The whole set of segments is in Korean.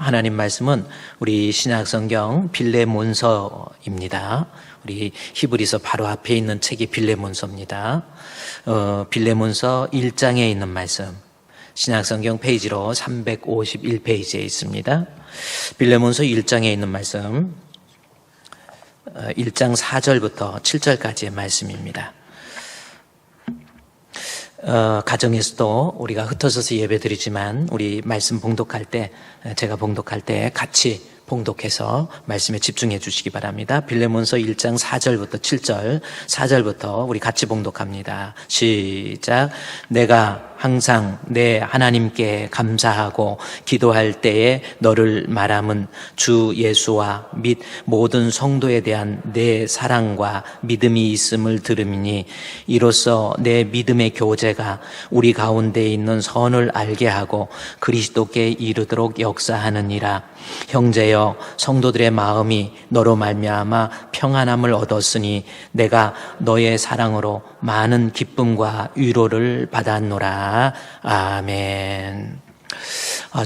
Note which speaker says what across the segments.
Speaker 1: 하나님 말씀은 우리 신약성경 빌레몬서입니다. 우리 히브리서 바로 앞에 있는 책이 빌레몬서입니다. 빌레몬서 1장에 있는 말씀, 신약성경 페이지로 351페이지에 있습니다. 빌레몬서 1장에 있는 말씀, 1장 4절부터 7절까지의 말씀입니다. 가정에서도 우리가 흩어져서 예배 드리지만 우리 말씀 봉독할 때, 제가 봉독할 때 같이 봉독해서 말씀에 집중해 주시기 바랍니다. 빌레몬서 1장 4절부터 7절, 4절부터 우리 같이 봉독합니다. 시작. 내가 항상 내 하나님께 감사하고 기도할 때에 너를 말함은 주 예수와 및 모든 성도에 대한 내 사랑과 믿음이 있음을 들음이니 이로써 내 믿음의 교제가 우리 가운데 있는 선을 알게 하고 그리스도께 이르도록 역사하느니라. 형제여, 성도들의 마음이 너로 말미암아 평안함을 얻었으니 내가 너의 사랑으로 많은 기쁨과 위로를 받았노라. 아멘.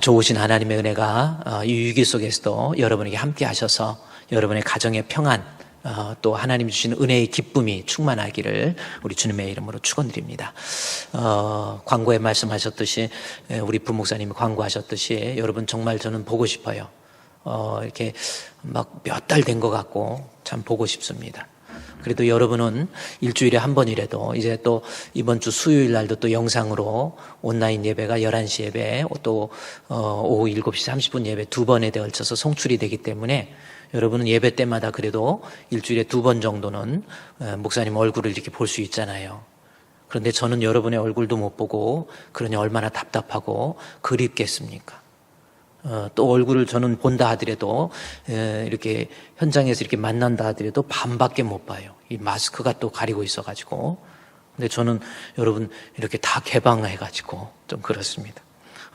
Speaker 1: 좋으신 하나님의 은혜가 이 위기 속에서도 여러분에게 함께 하셔서 여러분의 가정의 평안, 또 하나님 주시는 은혜의 기쁨이 충만하기를 우리 주님의 이름으로 축원드립니다. 광고에 말씀하셨듯이, 우리 부목사님이 광고하셨듯이 여러분 정말 저는 보고 싶어요. 이렇게 막 몇 달 된 것 같고 참 보고 싶습니다. 그래도 여러분은 일주일에 한 번이라도 이제 또 이번 주 수요일 날도 또 영상으로 온라인 예배가 11시 예배, 또 오후 7시 30분 예배 두 번에 걸쳐서 송출이 되기 때문에 여러분은 예배 때마다 그래도 일주일에 두 번 정도는 목사님 얼굴을 이렇게 볼 수 있잖아요. 그런데 저는 여러분의 얼굴도 못 보고 그러니 얼마나 답답하고 그립겠습니까? 또 얼굴을 저는 본다 하더라도 이렇게 현장에서 이렇게 만난다 하더라도 반밖에 못 봐요. 이 마스크가 또 가리고 있어가지고. 근데 저는 여러분 이렇게 다 개방해가지고 좀 그렇습니다.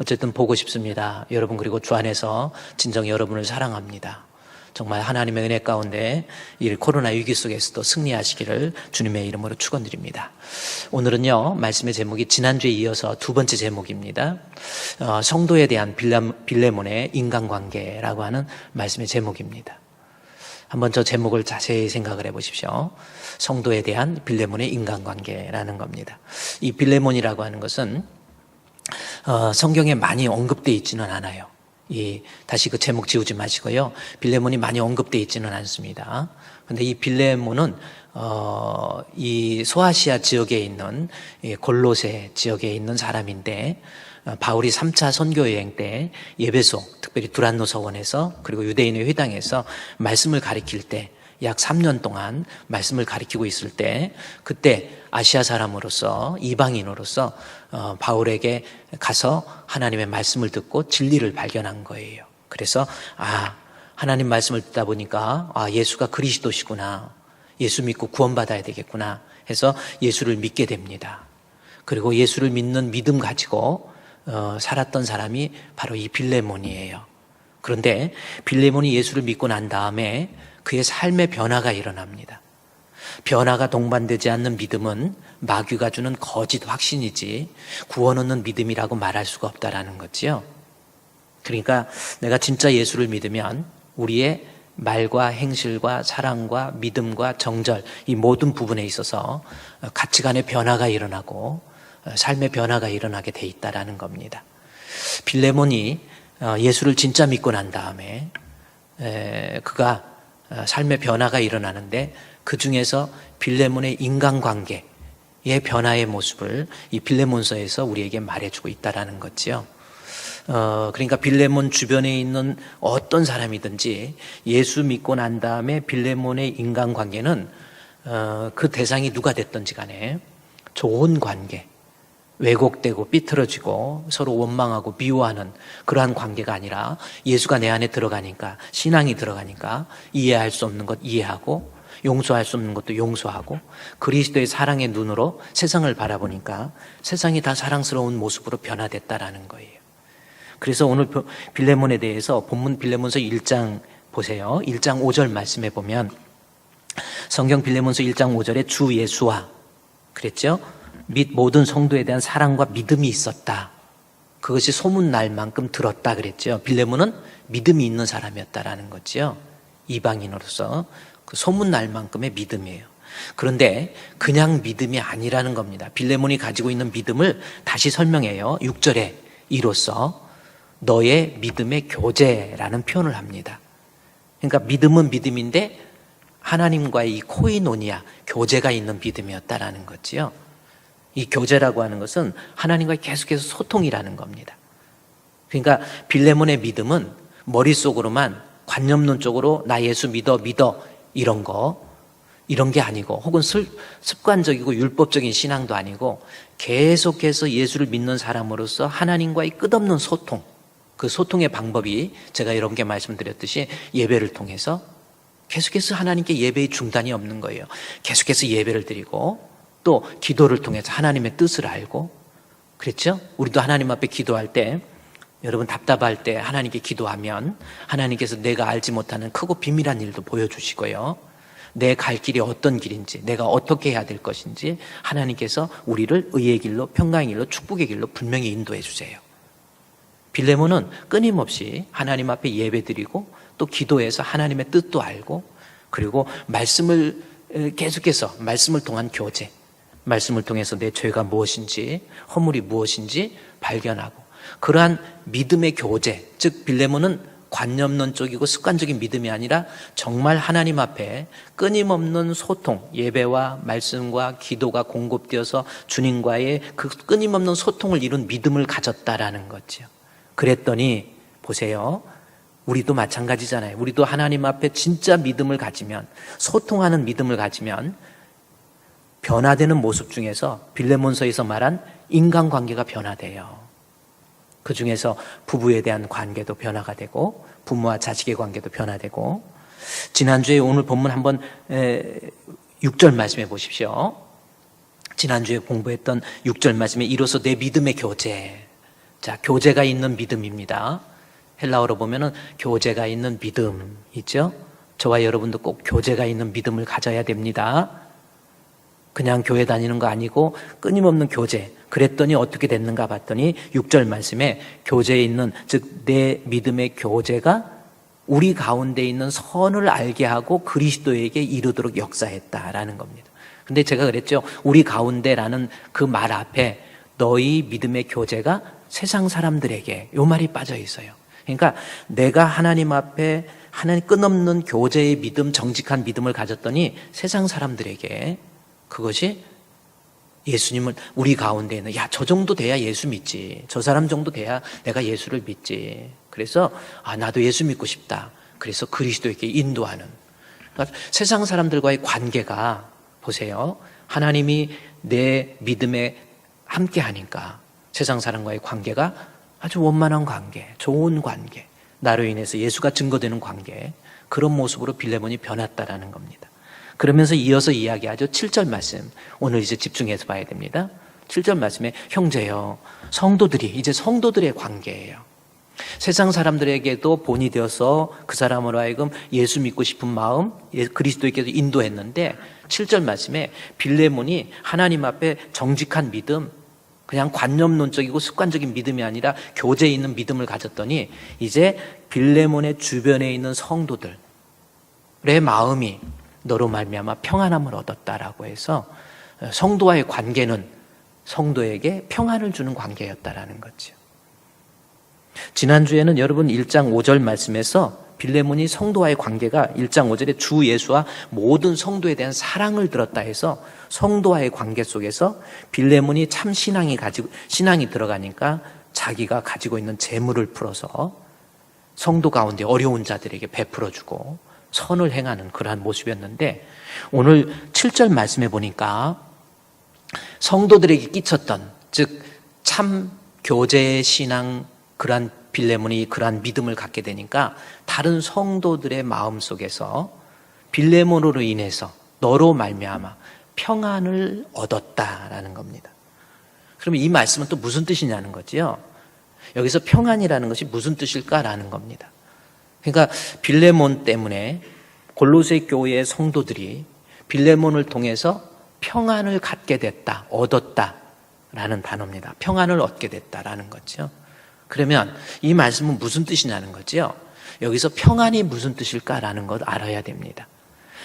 Speaker 1: 어쨌든 보고 싶습니다. 여러분, 그리고 주 안에서 진정 여러분을 사랑합니다. 정말 하나님의 은혜 가운데 이 코로나 위기 속에서도 승리하시기를 주님의 이름으로 축원드립니다. 오늘은요, 말씀의 제목이 지난주에 이어서 두 번째 제목입니다. 성도에 대한 빌레몬의 인간관계라고 하는 말씀의 제목입니다. 한번 저 제목을 자세히 생각을 해보십시오. 성도에 대한 빌레몬의 인간관계라는 겁니다. 이 빌레몬이라고 하는 것은 성경에 많이 언급되어 있지는 않아요. 다시 그 제목 지우지 마시고요. 빌레몬이 많이 언급되어 있지는 않습니다. 근데 이 빌레몬은 이 소아시아 지역에 있는 골로새 지역에 있는 사람인데, 바울이 3차 선교 여행 때 예배소, 특별히 두란노 서원에서 그리고 유대인의 회당에서 말씀을 가리킬 때 약 3년 동안 말씀을 가리키고 있을 때, 그때 아시아 사람으로서, 이방인으로서 바울에게 가서 하나님의 말씀을 듣고 진리를 발견한 거예요. 그래서 하나님 말씀을 듣다 보니까 예수가 그리스도시구나, 예수 믿고 구원받아야 되겠구나 해서 예수를 믿게 됩니다. 그리고 예수를 믿는 믿음 가지고 살았던 사람이 바로 이 빌레몬이에요. 그런데 빌레몬이 예수를 믿고 난 다음에 그의 삶의 변화가 일어납니다. 변화가 동반되지 않는 믿음은 마귀가 주는 거짓 확신이지 구원 얻는 믿음이라고 말할 수가 없다라는 거지요. 그러니까 내가 진짜 예수를 믿으면 우리의 말과 행실과 사랑과 믿음과 정절, 이 모든 부분에 있어서 가치관의 변화가 일어나고 삶의 변화가 일어나게 돼 있다라는 겁니다. 빌레몬이 예수를 진짜 믿고 난 다음에 그가 삶의 변화가 일어나는데, 그 중에서 빌레몬의 인간관계의 변화의 모습을 이 빌레몬서에서 우리에게 말해주고 있다라는 거지요. 그러니까 빌레몬 주변에 있는 어떤 사람이든지 예수 믿고 난 다음에 빌레몬의 인간관계는 그 대상이 누가 됐든지 간에 좋은 관계, 왜곡되고 삐뚤어지고 서로 원망하고 미워하는 그러한 관계가 아니라, 예수가 내 안에 들어가니까, 신앙이 들어가니까 이해할 수 없는 것 이해하고 용서할 수 없는 것도 용서하고 그리스도의 사랑의 눈으로 세상을 바라보니까 세상이 다 사랑스러운 모습으로 변화됐다라는 거예요. 그래서 오늘 빌레몬에 대해서 본문 빌레몬서 1장 보세요. 1장 5절 말씀해 보면, 성경 빌레몬서 1장 5절에 주 예수와 그랬죠? 및 모든 성도에 대한 사랑과 믿음이 있었다. 그것이 소문날 만큼 들었다 그랬죠. 빌레몬은 믿음이 있는 사람이었다라는 거죠. 이방인으로서 그 소문날 만큼의 믿음이에요. 그런데 그냥 믿음이 아니라는 겁니다. 빌레몬이 가지고 있는 믿음을 다시 설명해요. 6절에 이로써 너의 믿음의 교제라는 표현을 합니다. 그러니까 믿음은 믿음인데 하나님과의 이 코이노니아, 교제가 있는 믿음이었다라는 거지요. 이 교제라고 하는 것은 하나님과 계속해서 소통이라는 겁니다. 그러니까 빌레몬의 믿음은 머릿속으로만 관념론적으로 나 예수 믿어 이런 게 아니고, 혹은 습관적이고 율법적인 신앙도 아니고, 계속해서 예수를 믿는 사람으로서 하나님과의 끝없는 소통, 그 소통의 방법이 제가 여러분께 말씀드렸듯이 예배를 통해서 계속해서 하나님께 예배의 중단이 없는 거예요. 계속해서 예배를 드리고 또 기도를 통해서 하나님의 뜻을 알고, 그랬죠? 우리도 하나님 앞에 기도할 때, 여러분 답답할 때 하나님께 기도하면 하나님께서 내가 알지 못하는 크고 비밀한 일도 보여주시고요, 내 갈 길이 어떤 길인지, 내가 어떻게 해야 될 것인지 하나님께서 우리를 의의 길로, 평강의 길로, 축복의 길로 분명히 인도해 주세요. 빌레몬은 끊임없이 하나님 앞에 예배드리고 또 기도해서 하나님의 뜻도 알고, 그리고 말씀을 계속해서 말씀을 통한 교제, 말씀을 통해서 내 죄가 무엇인지, 허물이 무엇인지 발견하고, 그러한 믿음의 교제, 즉 빌레몬은 관념론적이고 습관적인 믿음이 아니라 정말 하나님 앞에 끊임없는 소통, 예배와 말씀과 기도가 공급되어서 주님과의 그 끊임없는 소통을 이룬 믿음을 가졌다라는 거죠. 그랬더니 보세요, 우리도 마찬가지잖아요. 우리도 하나님 앞에 진짜 믿음을 가지면, 소통하는 믿음을 가지면 변화되는 모습 중에서 빌레몬서에서 말한 인간관계가 변화돼요. 그 중에서 부부에 대한 관계도 변화가 되고, 부모와 자식의 관계도 변화되고, 지난주에 오늘 본문 한번 6절 말씀해 보십시오. 지난주에 공부했던 6절 말씀에 이로써 내 믿음의 교제, 자, 교제가 있는 믿음입니다. 헬라어로 보면은 교제가 있는 믿음 있죠? 저와 여러분도 꼭 교제가 있는 믿음을 가져야 됩니다. 그냥 교회 다니는 거 아니고 끊임없는 교제. 그랬더니 어떻게 됐는가 봤더니 6절 말씀에 교제에 있는, 즉 내 믿음의 교제가 우리 가운데 있는 선을 알게 하고 그리스도에게 이르도록 역사했다라는 겁니다. 근데 제가 그랬죠. 우리 가운데라는 그 말 앞에 너희 믿음의 교제가 세상 사람들에게, 이 말이 빠져 있어요. 그러니까 내가 하나님 앞에 하나님 끝없는 교제의 믿음, 정직한 믿음을 가졌더니 세상 사람들에게 그것이 예수님을 우리 가운데 있는, 야, 저 정도 돼야 예수 믿지, 저 사람 정도 돼야 내가 예수를 믿지, 그래서 나도 예수 믿고 싶다, 그래서 그리스도에게 인도하는, 그러니까 세상 사람들과의 관계가, 보세요, 하나님이 내 믿음에 함께 하니까 세상 사람과의 관계가 아주 원만한 관계, 좋은 관계, 나로 인해서 예수가 증거되는 관계, 그런 모습으로 빌레몬이 변했다라는 겁니다. 그러면서 이어서 이야기하죠. 7절 말씀, 오늘 이제 집중해서 봐야 됩니다. 7절 말씀에 형제여, 성도들이, 이제 성도들의 관계예요. 세상 사람들에게도 본이 되어서 그 사람으로 하여금 예수 믿고 싶은 마음, 그리스도에게도 인도했는데 7절 말씀에 빌레몬이 하나님 앞에 정직한 믿음, 그냥 관념론적이고 습관적인 믿음이 아니라 교제에 있는 믿음을 가졌더니 이제 빌레몬의 주변에 있는 성도들의 마음이 너로 말미암아 평안함을 얻었다라고 해서 성도와의 관계는 성도에게 평안을 주는 관계였다라는 거죠. 지난주에는 여러분 1장 5절 말씀에서 빌레몬이 성도와의 관계가 1장 5절에 주 예수와 모든 성도에 대한 사랑을 들었다 해서 성도와의 관계 속에서 빌레몬이 참 신앙이 들어가니까 자기가 가지고 있는 재물을 풀어서 성도 가운데 어려운 자들에게 베풀어주고 선을 행하는 그러한 모습이었는데, 오늘 7절 말씀해 보니까 성도들에게 끼쳤던, 즉 참 교제의 신앙, 그러한 빌레몬이 그러한 믿음을 갖게 되니까 다른 성도들의 마음속에서 빌레몬으로 인해서 너로 말미암아 평안을 얻었다라는 겁니다. 그러면 이 말씀은 또 무슨 뜻이냐는 거지요. 여기서 평안이라는 것이 무슨 뜻일까라는 겁니다. 그러니까 빌레몬 때문에 골로새 교회의 성도들이 빌레몬을 통해서 평안을 갖게 됐다, 얻었다라는 단어입니다. 평안을 얻게 됐다라는 거죠. 그러면 이 말씀은 무슨 뜻이냐는 거죠. 여기서 평안이 무슨 뜻일까라는 것 알아야 됩니다.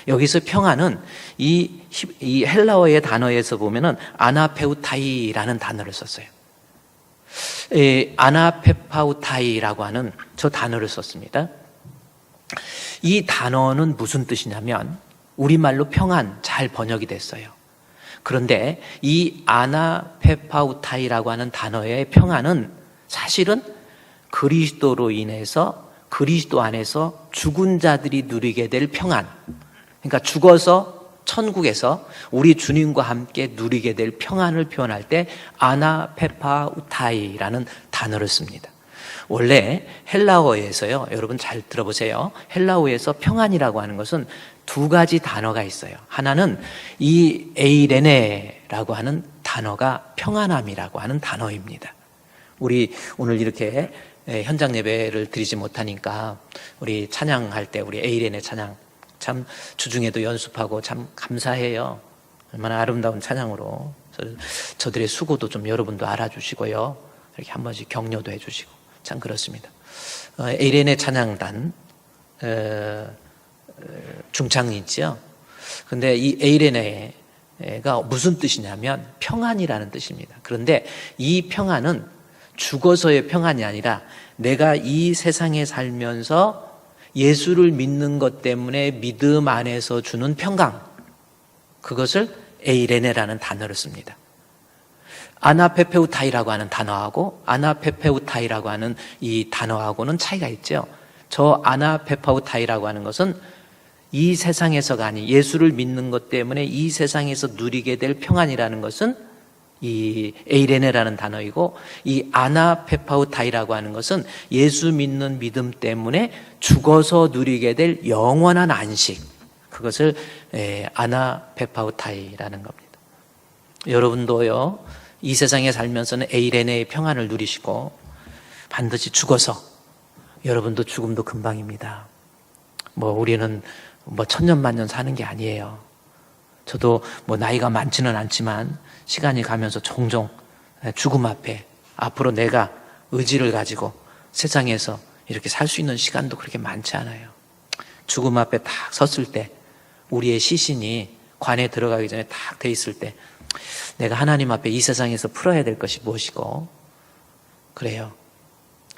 Speaker 1: 여기서 평안은 이 헬라어의 단어에서 보면은 아나페우타이라는 단어를 썼어요. 아나페파우타이라고 하는 저 단어를 썼습니다. 이 단어는 무슨 뜻이냐면 우리말로 평안 잘 번역이 됐어요. 그런데 이 아나페파우타이라고 하는 단어의 평안은 사실은 그리스도로 인해서 그리스도 안에서 죽은 자들이 누리게 될 평안, 그러니까 죽어서 천국에서 우리 주님과 함께 누리게 될 평안을 표현할 때 아나페파우타이라는 단어를 씁니다. 원래 헬라어에서요, 여러분 잘 들어보세요. 헬라어에서 평안이라고 하는 것은 두 가지 단어가 있어요. 하나는 이 에이레네라고 하는 단어가 평안함이라고 하는 단어입니다. 우리 오늘 이렇게 현장 예배를 드리지 못하니까 우리 찬양할 때 우리 에이레네 찬양 참 주중에도 연습하고 참 감사해요. 얼마나 아름다운 찬양으로 저들의 수고도 좀 여러분도 알아주시고요. 이렇게 한 번씩 격려도 해주시고 참 그렇습니다. 에이레네 찬양단 중창이 있죠. 근데 이 에이레네가 무슨 뜻이냐면 평안이라는 뜻입니다. 그런데 이 평안은 죽어서의 평안이 아니라 내가 이 세상에 살면서 예수를 믿는 것 때문에 믿음 안에서 주는 평강, 그것을 에이레네라는 단어를 씁니다. 아나페페우타이라고 하는 단어하고 아나페페우타이라고 하는 이 단어하고는 차이가 있죠. 저 아나페파우타이라고 하는 것은 이 세상에서가 아닌 예수를 믿는 것 때문에 이 세상에서 누리게 될 평안이라는 것은 이 에이레네라는 단어이고, 이 아나페파우타이라고 하는 것은 예수 믿는 믿음 때문에 죽어서 누리게 될 영원한 안식, 그것을 아나페파우타이라는 겁니다. 여러분도요, 이 세상에 살면서는 에이레네의 평안을 누리시고 반드시 죽어서, 여러분도 죽음도 금방입니다. 우리는 천년만년 사는 게 아니에요. 저도 나이가 많지는 않지만 시간이 가면서 종종 죽음 앞에 앞으로 내가 의지를 가지고 세상에서 이렇게 살 수 있는 시간도 그렇게 많지 않아요. 죽음 앞에 딱 섰을 때 우리의 시신이 관에 들어가기 전에 딱 돼 있을 때 내가 하나님 앞에 이 세상에서 풀어야 될 것이 무엇이고, 그래요.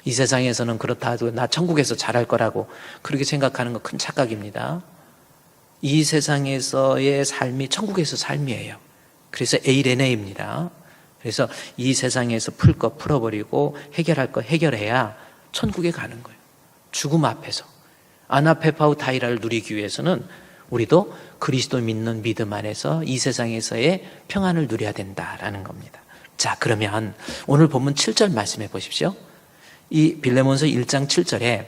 Speaker 1: 이 세상에서는 그렇다 해도 나 천국에서 잘할 거라고 그렇게 생각하는 건 큰 착각입니다. 이 세상에서의 삶이 천국에서 삶이에요. 그래서 에이레네입니다. 그래서 이 세상에서 풀 거 풀어버리고 해결할 거 해결해야 천국에 가는 거예요. 죽음 앞에서. 아나페파우타이라를 누리기 위해서는 우리도 그리스도 믿는 믿음 안에서 이 세상에서의 평안을 누려야 된다라는 겁니다. 자, 그러면 오늘 본문 7절 말씀해 보십시오. 이 빌레몬서 1장 7절에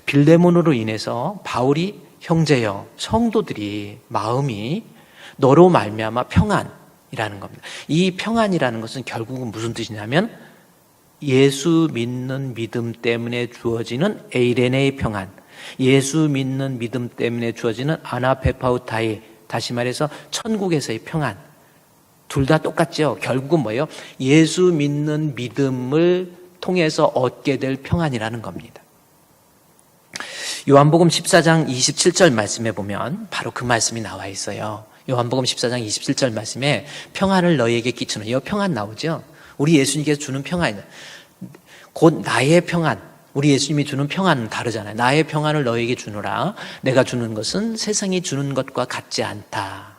Speaker 1: 빌레몬으로 인해서 바울이 형제여 성도들이 마음이 너로 말미암아 평안이라는 겁니다. 이 평안이라는 것은 결국은 무슨 뜻이냐면 예수 믿는 믿음 때문에 주어지는 에이레네의 평안, 예수 믿는 믿음 때문에 주어지는 아나페파우타이, 다시 말해서 천국에서의 평안, 둘 다 똑같죠. 결국은 뭐예요? 예수 믿는 믿음을 통해서 얻게 될 평안이라는 겁니다. 요한복음 14장 27절 말씀에 보면 바로 그 말씀이 나와 있어요. 요한복음 14장 27절 말씀에 평안을 너희에게 끼치는, 이 평안 나오죠. 우리 예수님께서 주는 평안이다. 곧 나의 평안, 우리 예수님이 주는 평안은 다르잖아요. 나의 평안을 너희에게 주노라. 내가 주는 것은 세상이 주는 것과 같지 않다.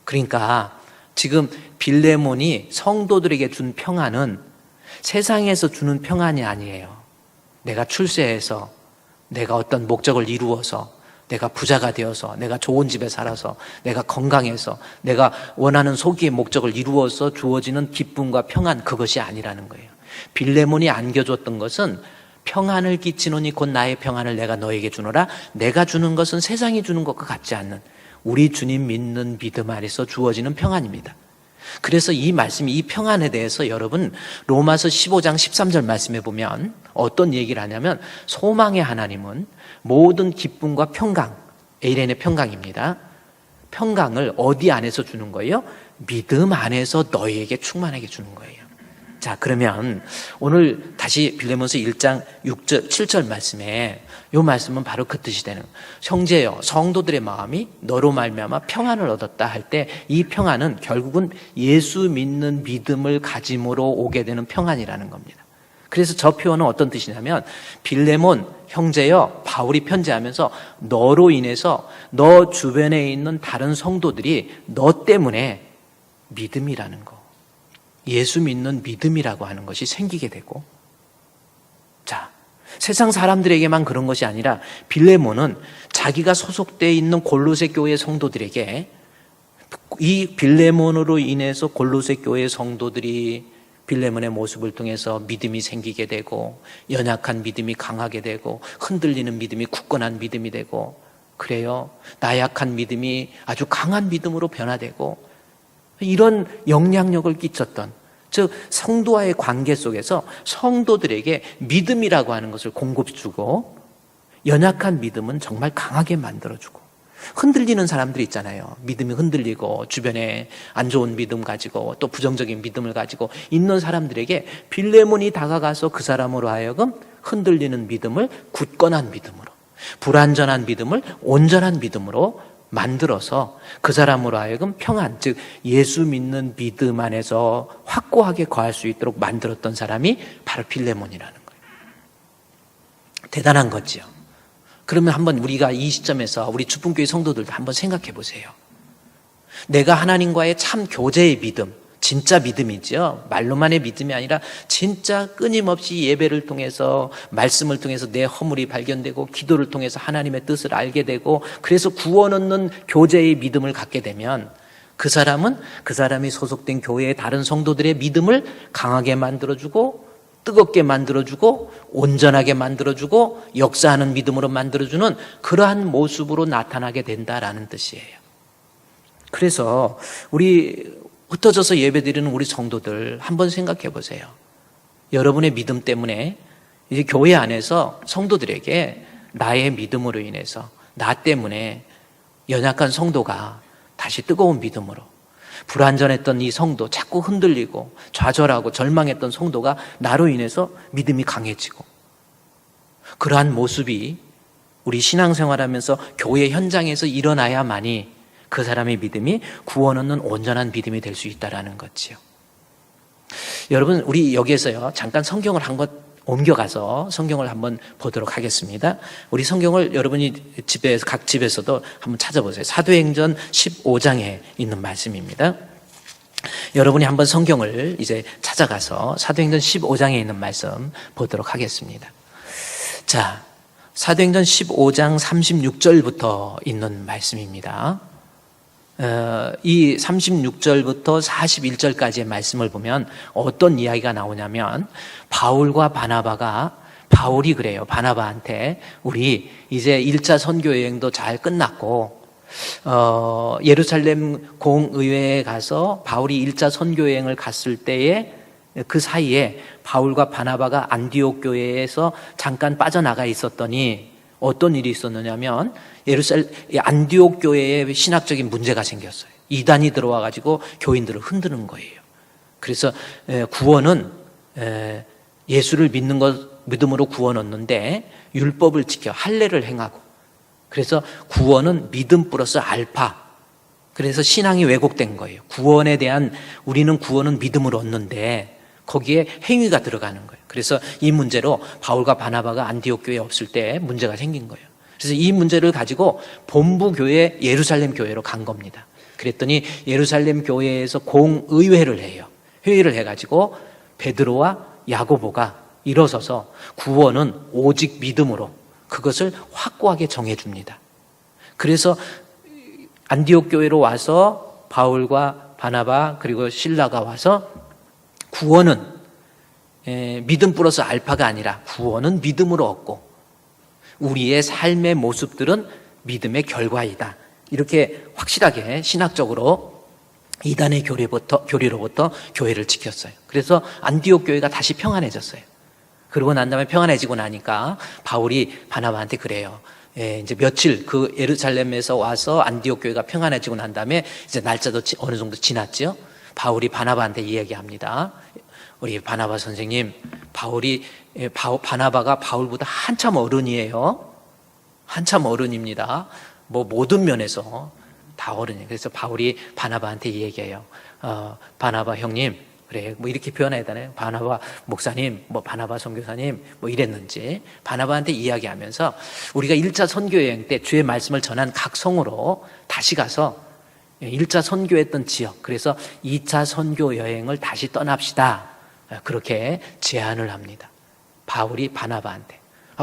Speaker 1: 그러니까 지금 빌레몬이 성도들에게 준 평안은 세상에서 주는 평안이 아니에요. 내가 출세해서, 내가 어떤 목적을 이루어서, 내가 부자가 되어서, 내가 좋은 집에 살아서, 내가 건강해서, 내가 원하는 소기의 목적을 이루어서 주어지는 기쁨과 평안, 그것이 아니라는 거예요. 빌레몬이 안겨줬던 것은 평안을 끼치노니 곧 나의 평안을 내가 너에게 주노라. 내가 주는 것은 세상이 주는 것과 같지 않는 우리 주님 믿는 믿음 안에서 주어지는 평안입니다. 그래서 이 말씀, 이 평안에 대해서 여러분 로마서 15장 13절 말씀에 보면 어떤 얘기를 하냐면 소망의 하나님은 모든 기쁨과 평강, 에이레네 평강입니다. 평강을 어디 안에서 주는 거예요? 믿음 안에서 너희에게 충만하게 주는 거예요. 자, 그러면 오늘 다시 빌레몬서 1장 6절, 7절 말씀에 이 말씀은 바로 그 뜻이 되는 거예요. 형제여, 성도들의 마음이 너로 말미암아 평안을 얻었다 할 때 이 평안은 결국은 예수 믿는 믿음을 가짐으로 오게 되는 평안이라는 겁니다. 그래서 저 표현은 어떤 뜻이냐면 빌레몬 형제여, 바울이 편지하면서 너로 인해서 너 주변에 있는 다른 성도들이 너 때문에 믿음이라는 거, 예수 믿는 믿음이라고 하는 것이 생기게 되고, 자, 세상 사람들에게만 그런 것이 아니라 빌레몬은 자기가 소속되어 있는 골로새 교회 성도들에게 이 빌레몬으로 인해서 골로새 교회 성도들이 빌레몬의 모습을 통해서 믿음이 생기게 되고, 연약한 믿음이 강하게 되고, 흔들리는 믿음이 굳건한 믿음이 되고, 그래요, 나약한 믿음이 아주 강한 믿음으로 변화되고, 이런 영향력을 끼쳤던, 즉 성도와의 관계 속에서 성도들에게 믿음이라고 하는 것을 공급주고, 연약한 믿음은 정말 강하게 만들어주고, 흔들리는 사람들이 있잖아요. 믿음이 흔들리고 주변에 안 좋은 믿음 가지고 또 부정적인 믿음을 가지고 있는 사람들에게 빌레몬이 다가가서 그 사람으로 하여금 흔들리는 믿음을 굳건한 믿음으로, 불완전한 믿음을 온전한 믿음으로 만들어서 그 사람으로 하여금 평안, 즉 예수 믿는 믿음 안에서 확고하게 거할 수 있도록 만들었던 사람이 바로 빌레몬이라는 거예요. 대단한 거지요. 그러면 한번 우리가 이 시점에서 우리 주품교회 성도들도 한번 생각해 보세요. 내가 하나님과의 참 교제의 믿음, 진짜 믿음이죠. 말로만의 믿음이 아니라 진짜 끊임없이 예배를 통해서, 말씀을 통해서 내 허물이 발견되고, 기도를 통해서 하나님의 뜻을 알게 되고, 그래서 구원 얻는 교제의 믿음을 갖게 되면 그 사람은 그 사람이 소속된 교회의 다른 성도들의 믿음을 강하게 만들어주고, 뜨겁게 만들어주고, 온전하게 만들어주고, 역사하는 믿음으로 만들어주는 그러한 모습으로 나타나게 된다라는 뜻이에요. 그래서 우리 흩어져서 예배드리는 우리 성도들 한번 생각해 보세요. 여러분의 믿음 때문에 이제 교회 안에서 성도들에게 나의 믿음으로 인해서, 나 때문에 연약한 성도가 다시 뜨거운 믿음으로, 불완전했던 이 성도, 자꾸 흔들리고 좌절하고 절망했던 성도가 나로 인해서 믿음이 강해지고, 그러한 모습이 우리 신앙생활하면서 교회 현장에서 일어나야만이 그 사람의 믿음이 구원 얻는 온전한 믿음이 될 수 있다는 거지요. 여러분, 우리 여기에서요 잠깐 성경을 한번 옮겨가서 성경을 한번 보도록 하겠습니다. 우리 성경을 여러분이 집에서, 각 집에서도 한번 찾아보세요. 사도행전 15장에 있는 말씀입니다. 여러분이 한번 성경을 이제 찾아가서 사도행전 15장에 있는 말씀 보도록 하겠습니다. 자, 사도행전 15장 36절부터 있는 말씀입니다. 이 36절부터 41절까지의 말씀을 보면 어떤 이야기가 나오냐면, 바울과 바나바가, 바울이 그래요, 바나바한테 우리 이제 1차 선교 여행도 잘 끝났고 예루살렘 공의회에 가서 바울이 1차 선교 여행을 갔을 때에 그 사이에 바울과 바나바가 안디옥 교회에서 잠깐 빠져나가 있었더니 어떤 일이 있었느냐면, 안디옥 교회에 신학적인 문제가 생겼어요. 이단이 들어와가지고 교인들을 흔드는 거예요. 그래서 구원은 예수를 믿는 것, 믿음으로 구원 얻는데 율법을 지켜 할례를 행하고, 그래서 구원은 믿음 플러스 알파, 그래서 신앙이 왜곡된 거예요. 구원에 대한, 우리는 구원은 믿음으로 얻는데 거기에 행위가 들어가는 거예요. 그래서 이 문제로 바울과 바나바가 안디옥 교회에 없을 때 문제가 생긴 거예요. 그래서 이 문제를 가지고 본부 교회 예루살렘 교회로 간 겁니다. 그랬더니 예루살렘 교회에서 공의회를 해요. 회의를 해가지고 베드로와 야고보가 일어서서 구원은 오직 믿음으로, 그것을 확고하게 정해줍니다. 그래서 안디옥 교회로 와서 바울과 바나바 그리고 실라가 와서 구원은 믿음 플러스 알파가 아니라 구원은 믿음으로 얻고 우리의 삶의 모습들은 믿음의 결과이다, 이렇게 확실하게 신학적으로 이단의 교리로부터 교회를 지켰어요. 그래서 안디옥 교회가 다시 평안해졌어요. 그러고 난 다음에 평안해지고 나니까 바울이 바나바한테 그래요. 이제 며칠 그 예루살렘에서 와서 안디옥 교회가 평안해지고 난 다음에 이제 날짜도 어느 정도 지났죠. 바울이 바나바한테 이야기합니다. 우리 바나바 선생님, 바나바가 바울보다 한참 어른이에요. 한참 어른입니다. 뭐 모든 면에서 다 어른이에요. 그래서 바울이 바나바한테 얘기해요. 바나바 형님, 그래, 뭐 이렇게 표현해야 되나요? 바나바 목사님, 뭐 바나바 선교사님, 뭐 이랬는지 바나바한테 이야기하면서 우리가 1차 선교여행 때 주의 말씀을 전한 각 성으로 다시 가서 1차 선교했던 지역, 그래서 2차 선교여행을 다시 떠납시다. 그렇게 제안을 합니다. 바울이 바나바한테.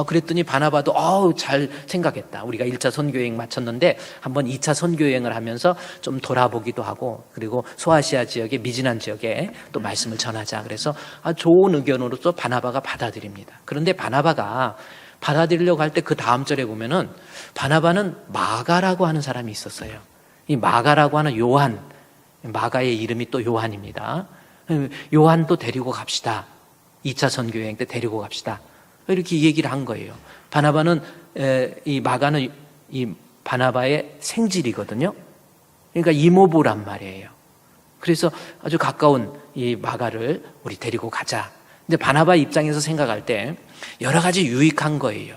Speaker 1: 그랬더니 바나바도 잘 생각했다. 우리가 1차 선교여행 마쳤는데 한번 2차 선교여행을 하면서 좀 돌아보기도 하고, 그리고 소아시아 지역의 미진한 지역에 또 말씀을 전하자. 그래서 좋은 의견으로서 바나바가 받아들입니다. 그런데 바나바가 받아들이려고 할 때 그 다음 절에 보면은 바나바는 마가라고 하는 사람이 있었어요. 이 마가라고 하는 요한, 마가의 이름이 또 요한입니다. 요한도 데리고 갑시다. 2차 선교여행 때 데리고 갑시다. 이렇게 얘기를 한 거예요. 바나바는, 이 마가는 이 바나바의 생질이거든요. 그러니까 이모부란 말이에요. 그래서 아주 가까운 이 마가를 우리 데리고 가자. 근데 바나바 입장에서 생각할 때 여러 가지 유익한 거예요.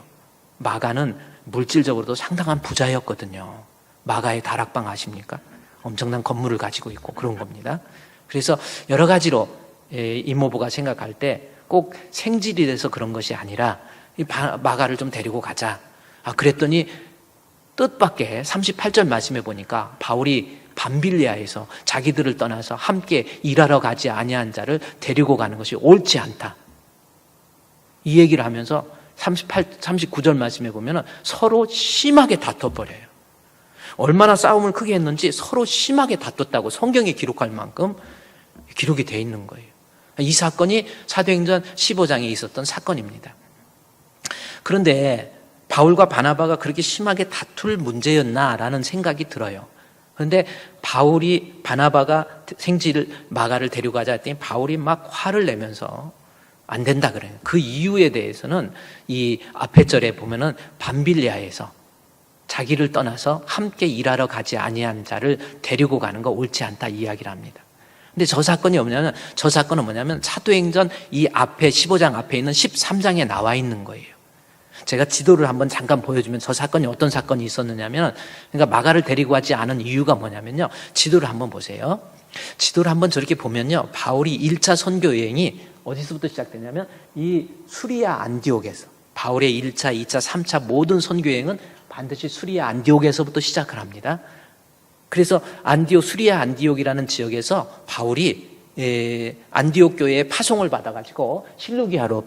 Speaker 1: 마가는 물질적으로도 상당한 부자였거든요. 마가의 다락방 아십니까? 엄청난 건물을 가지고 있고 그런 겁니다. 그래서 여러 가지로 이모부가 생각할 때 꼭 생질이 돼서 그런 것이 아니라 마가를 좀 데리고 가자. 그랬더니 뜻밖의 38절 말씀해 보니까 바울이 밤빌리아에서 자기들을 떠나서 함께 일하러 가지 아니한 자를 데리고 가는 것이 옳지 않다. 이 얘기를 하면서 39절 말씀해 보면 서로 심하게 다퉈버려요. 얼마나 싸움을 크게 했는지 서로 심하게 다퉜다고 성경에 기록할 만큼 기록이 되어 있는 거예요. 이 사건이 사도행전 15장에 있었던 사건입니다. 그런데 바울과 바나바가 그렇게 심하게 다툴 문제였나라는 생각이 들어요. 그런데 바울이 바나바가 마가를 데려가자 했더니 바울이 막 화를 내면서 안 된다 그래요. 그 이유에 대해서는 이 앞에 절에 보면은 밤빌리아에서 자기를 떠나서 함께 일하러 가지 아니한 자를 데리고 가는 거 옳지 않다 이야기를 합니다. 근데 저 사건은 뭐냐면 사도행전 이 앞에 15장 앞에 있는 13장에 나와 있는 거예요. 제가 지도를 한번 잠깐 보여주면 저 사건이 어떤 사건이 있었느냐면, 그러니까 마가를 데리고 가지 않은 이유가 뭐냐면요. 지도를 한번 보세요. 지도를 한번 저렇게 보면요. 바울이 1차 선교 여행이 어디서부터 시작되냐면 이 수리아 안디옥에서, 바울의 1차, 2차, 3차 모든 선교 여행은 반드시 수리아 안디옥에서부터 시작을 합니다. 그래서 수리아 안디옥이라는 지역에서 바울이 안디옥 교회에 파송을 받아가지고 실루기아로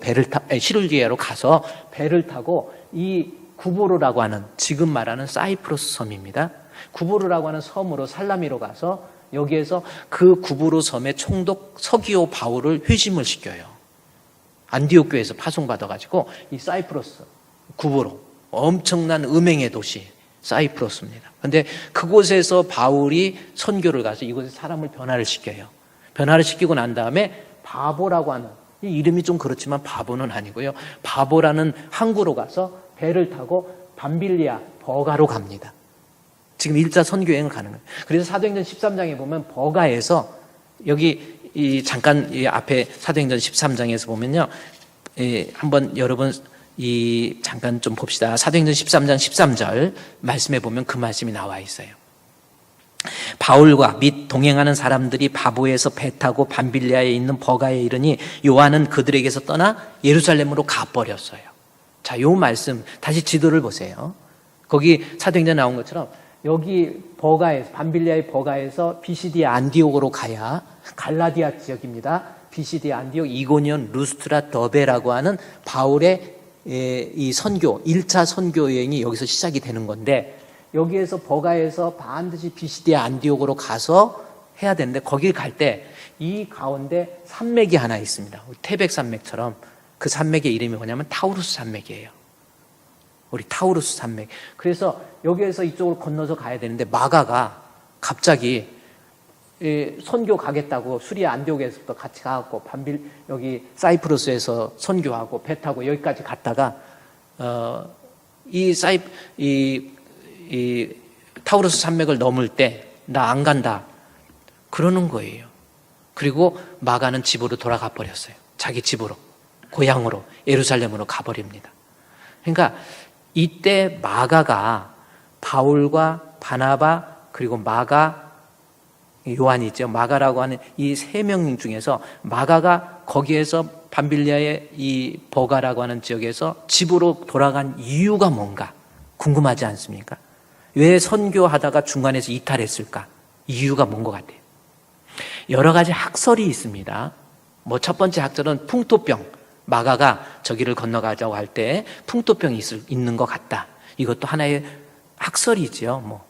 Speaker 1: 가서 배를 타고 이 구보로라고 하는, 지금 말하는 사이프러스 섬입니다. 구보로라고 하는 섬으로 살라미로 가서 여기에서 그 구보로 섬의 총독 서기오 바울을 회심을 시켜요. 안디옥 교회에서 파송 받아가지고 이 사이프러스 구보로, 엄청난 음행의 도시 사이프러스입니다. 그런데 그곳에서 바울이 선교를 가서 이곳에 사람을 변화를 시켜요. 변화를 시키고 난 다음에 바보라고 하는, 이 이름이 좀 그렇지만 바보는 아니고요. 바보라는 항구로 가서 배를 타고 밤빌리아 버가로 갑니다. 지금 1차 선교여행을 가는 거예요. 그래서 사도행전 13장에 보면 버가에서 여기 잠깐 이 앞에 사도행전 13장에서 보면요. 한번 여러분 잠깐 좀 봅시다. 사도행전 13장 13절 말씀에 보면 그 말씀이 나와 있어요. 바울과 및 동행하는 사람들이 바보에서 배 타고 밤빌리아에 있는 버가에 이르니 요한은 그들에게서 떠나 예루살렘으로 가버렸어요. 자, 요 말씀 다시 지도를 보세요. 거기 사도행전에 나온 것처럼 여기 버가에서, 밤빌리아의 버가에서 비시디아 안디옥으로 가야 갈라디아 지역입니다. 비시디아 안디옥, 이고니온, 루스트라, 더베라고 하는 바울의 이 선교, 1차 선교 여행이 여기서 시작이 되는 건데, 여기에서 버가에서 반드시 비시디아 안디옥으로 가서 해야 되는데, 거길 갈 때 이 가운데 산맥이 하나 있습니다. 태백 산맥처럼. 그 산맥의 이름이 뭐냐면 타우루스 산맥이에요. 우리 타우루스 산맥. 그래서 여기에서 이쪽으로 건너서 가야 되는데 마가가 갑자기 선교 가겠다고 수리아 안디옥에서부터 같이 가갖고 여기 사이프러스에서 선교하고 배 타고 여기까지 갔다가 이 타우루스 산맥을 넘을 때 나 안 간다 그러는 거예요. 그리고 마가는 집으로 돌아가 버렸어요. 자기 집으로, 고향으로, 예루살렘으로 가버립니다. 그러니까 이때 마가가 바울과 바나바 그리고 마가, 요한이죠. 마가라고 하는 이 세 명 중에서 마가가 거기에서 밤빌리아의 이 버가라고 하는 지역에서 집으로 돌아간 이유가 뭔가 궁금하지 않습니까? 왜 선교하다가 중간에서 이탈했을까? 이유가 뭔 것 같아요? 여러 가지 학설이 있습니다. 첫 번째 학설은 풍토병. 마가가 저기를 건너가자고 할 때 풍토병이 있는 것 같다. 이것도 하나의 학설이지요.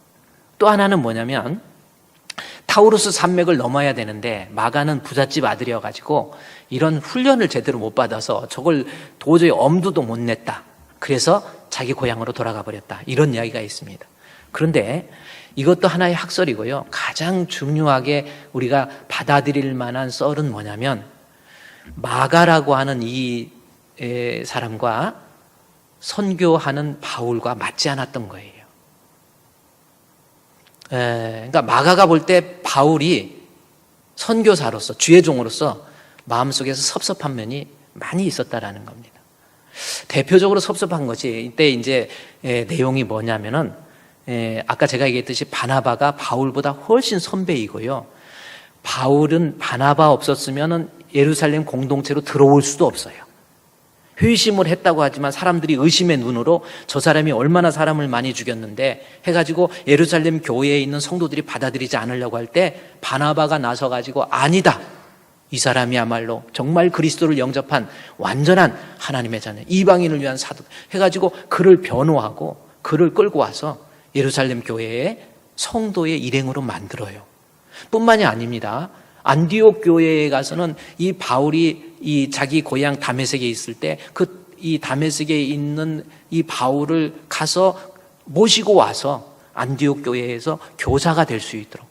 Speaker 1: 또 하나는 뭐냐면 타우루스 산맥을 넘어야 되는데 마가는 부잣집 아들이어가지고 이런 훈련을 제대로 못 받아서 저걸 도저히 엄두도 못 냈다. 그래서 자기 고향으로 돌아가 버렸다. 이런 이야기가 있습니다. 그런데 이것도 하나의 학설이고요. 가장 중요하게 우리가 받아들일 만한 썰은 뭐냐면 마가라고 하는 이 사람과 선교하는 바울과 맞지 않았던 거예요. 그러니까 마가가 볼 때 바울이 선교사로서 주의 종으로서 마음속에서 섭섭한 면이 많이 있었다라는 겁니다. 대표적으로 섭섭한 것이 이때 이제 내용이 뭐냐면은 아까 제가 얘기했듯이 바나바가 바울보다 훨씬 선배이고요. 바울은 바나바 없었으면은 예루살렘 공동체로 들어올 수도 없어요. 회심을 했다고 하지만 사람들이 의심의 눈으로 저 사람이 얼마나 사람을 많이 죽였는데 해가지고 예루살렘 교회에 있는 성도들이 받아들이지 않으려고 할 때 바나바가 나서가지고 아니다. 이 사람이야말로 정말 그리스도를 영접한 완전한 하나님의 자녀, 이방인을 위한 사도 해가지고 그를 변호하고 그를 끌고 와서 예루살렘 교회의 성도의 일행으로 만들어요. 뿐만이 아닙니다. 안디옥 교회에 가서는 이 바울이 이 자기 고향 다메섹에 있을 때 이 다메섹에 있는 이 바울을 가서 모시고 와서 안디옥 교회에서 교사가 될 수 있도록,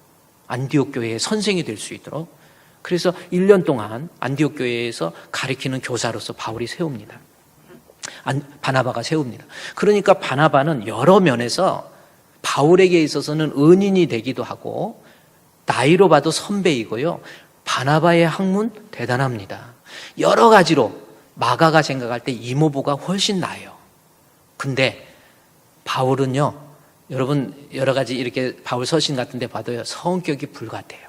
Speaker 1: 안디옥 교회의 선생이 될 수 있도록, 그래서 1년 동안 안디옥 교회에서 가르치는 교사로서 바울이 세웁니다. 바나바가 세웁니다. 그러니까 바나바는 여러 면에서 바울에게 있어서는 은인이 되기도 하고 나이로 봐도 선배이고요. 바나바의 학문 대단합니다. 여러 가지로 마가가 생각할 때 이모부가 훨씬 나아요. 근데 바울은요, 여러분 여러 가지 이렇게 바울 서신 같은 데 봐도요, 성격이 불같아요.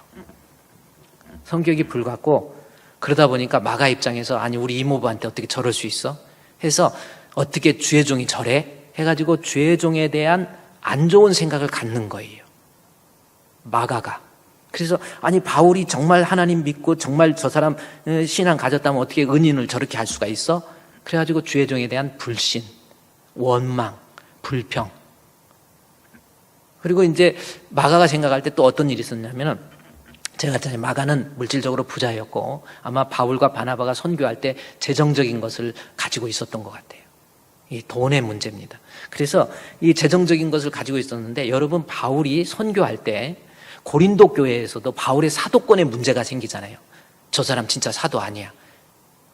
Speaker 1: 성격이 불같고 그러다 보니까 마가 입장에서 아니 우리 이모부한테 어떻게 저럴 수 있어? 해서 어떻게 주의 종이 저래? 해가지고 주의 종에 대한 안 좋은 생각을 갖는 거예요. 마가가. 그래서 아니 바울이 정말 하나님 믿고 정말 저 사람 신앙 가졌다면 어떻게 은인을 저렇게 할 수가 있어? 그래가지고 주의 종에 대한 불신, 원망, 불평. 그리고 이제 마가가 생각할 때 또 어떤 일이 있었냐면은 제가 했잖아요. 마가는 물질적으로 부자였고 아마 바울과 바나바가 선교할 때 재정적인 것을 가지고 있었던 것 같아요. 이 돈의 문제입니다. 그래서 이 재정적인 것을 가지고 있었는데 여러분 바울이 선교할 때 고린도 교회에서도 바울의 사도권의 문제가 생기잖아요. 저 사람 진짜 사도 아니야.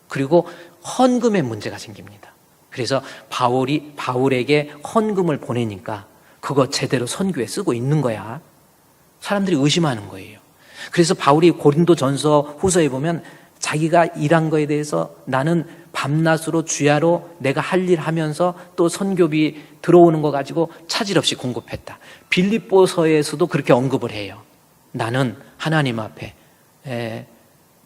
Speaker 1: 그리고 헌금의 문제가 생깁니다. 그래서 바울이 바울에게 헌금을 보내니까 그거 제대로 선교에 쓰고 있는 거야. 사람들이 의심하는 거예요. 그래서 바울이 고린도 전서 후서에 보면 자기가 일한 거에 대해서 나는 밤낮으로 주야로 내가 할 일 하면서 또 선교비 들어오는 거 가지고 차질 없이 공급했다. 빌립보서에서도 그렇게 언급을 해요. 나는 하나님 앞에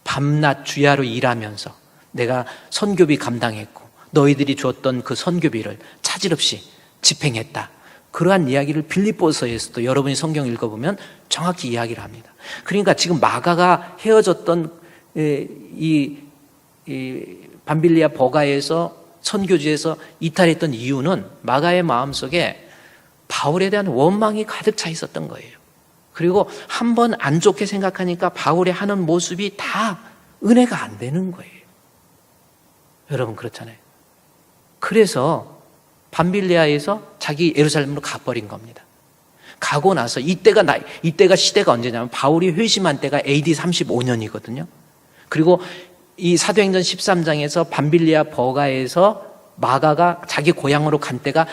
Speaker 1: 밤낮 주야로 일하면서 내가 선교비 감당했고 너희들이 줬던 그 선교비를 차질 없이 집행했다. 그러한 이야기를 빌립보서에서도 여러분이 성경 읽어보면 정확히 이야기를 합니다. 그러니까 지금 마가가 헤어졌던 이 밤빌리아 버가에서 선교지에서 이탈했던 이유는 마가의 마음속에 바울에 대한 원망이 가득 차 있었던 거예요. 그리고 한 번 안 좋게 생각하니까 바울의 하는 모습이 다 은혜가 안 되는 거예요. 여러분 그렇잖아요. 그래서 밤빌리아에서 자기 예루살렘으로 가버린 겁니다. 가고 나서 이때가 시대가 언제냐면 바울이 회심한 때가 AD 35년이거든요. 그리고 이 사도행전 13장에서 밤빌리아 버가에서 마가가 자기 고향으로 간 때가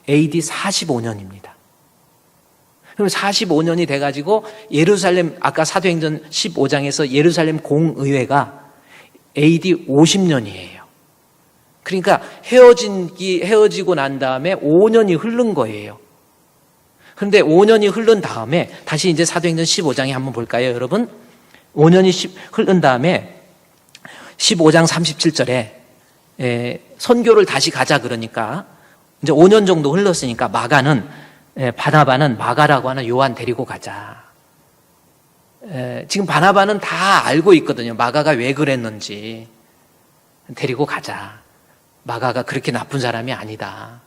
Speaker 1: AD 45년입니다. 그럼 45년이 돼가지고 예루살렘, 아까 사도행전 15장에서 예루살렘 공의회가 AD 50년이에요. 그러니까 헤어지고 난 다음에 5년이 흐른 거예요. 그런데 5년이 흐른 다음에 다시 이제 사도행전 15장에 한번 볼까요, 여러분? 5년이 흐른 다음에 15장 37절에 선교를 다시 가자 그러니까 이제 5년 정도 흘렀으니까 바나바는 마가라고 하는 요한 데리고 가자. 지금 바나바는 다 알고 있거든요. 마가가 왜 그랬는지. 데리고 가자. 마가가 그렇게 나쁜 사람이 아니다.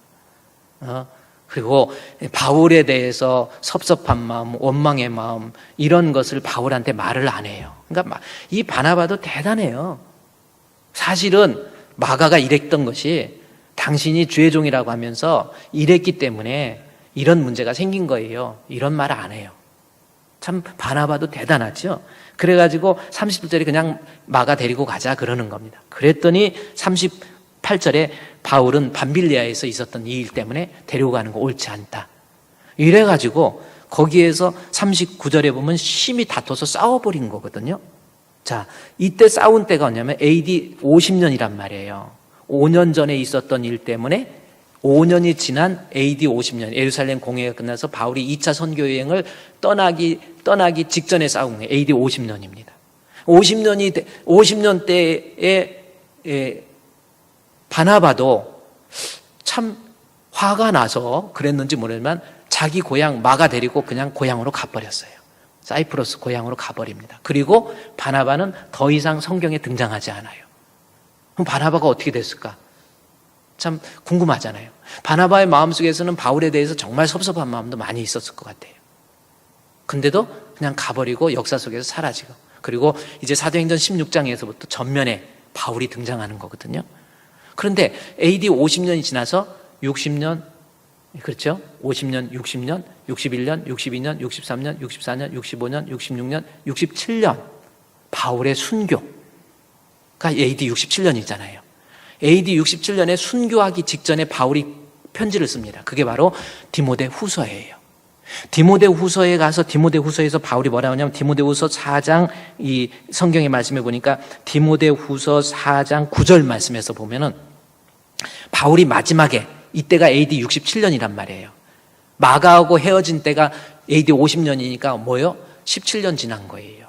Speaker 1: 그리고 바울에 대해서 섭섭한 마음, 원망의 마음 이런 것을 바울한테 말을 안 해요. 그러니까 이 바나바도 대단해요. 사실은 마가가 이랬던 것이 당신이 주의 종이라고 하면서 이랬기 때문에 이런 문제가 생긴 거예요. 이런 말을 안 해요. 참 바나바도 대단하죠. 그래가지고 30절에 그냥 마가 데리고 가자 그러는 겁니다. 그랬더니 38절에 바울은 밤빌리아에서 있었던 이 일 때문에 데리고 가는 거 옳지 않다. 이래가지고 거기에서 39절에 보면 심히 다퉈서 싸워버린 거거든요. 자, 이때 싸운 때가 뭐냐면 AD 50년이란 말이에요. 5년 전에 있었던 일 때문에 5년이 지난 AD 50년 예루살렘 공회가 끝나서 바울이 2차 선교 여행을 떠나기 직전에 싸운 거예요. AD 50년입니다. 50년 때에 바나바도 참 화가 나서 그랬는지 모르지만 자기 고향 마가 데리고 그냥 고향으로 가버렸어요. 사이프러스 고향으로 가버립니다. 그리고 바나바는 더 이상 성경에 등장하지 않아요. 그럼 바나바가 어떻게 됐을까? 참 궁금하잖아요. 바나바의 마음속에서는 바울에 대해서 정말 섭섭한 마음도 많이 있었을 것 같아요. 근데도 그냥 가버리고 역사 속에서 사라지고, 그리고 이제 사도행전 16장에서부터 전면에 바울이 등장하는 거거든요. 그런데 AD 50년이 지나서 60년, 그렇죠? 50년, 60년, 61년, 62년, 63년, 64년, 65년, 66년, 67년 바울의 순교가 AD 67년이잖아요. AD 67년에 순교하기 직전에 바울이 편지를 씁니다. 그게 바로 디모데 후서예요. 디모데 후서에 가서 디모데 후서에서 바울이 뭐라고 하냐면 디모데 후서 4장 이 성경의 말씀에 보니까 디모데 후서 4장 9절 말씀에서 보면은 바울이 마지막에 이때가 AD 67년이란 말이에요. 마가하고 헤어진 때가 AD 50년이니까 뭐요? 17년 지난 거예요.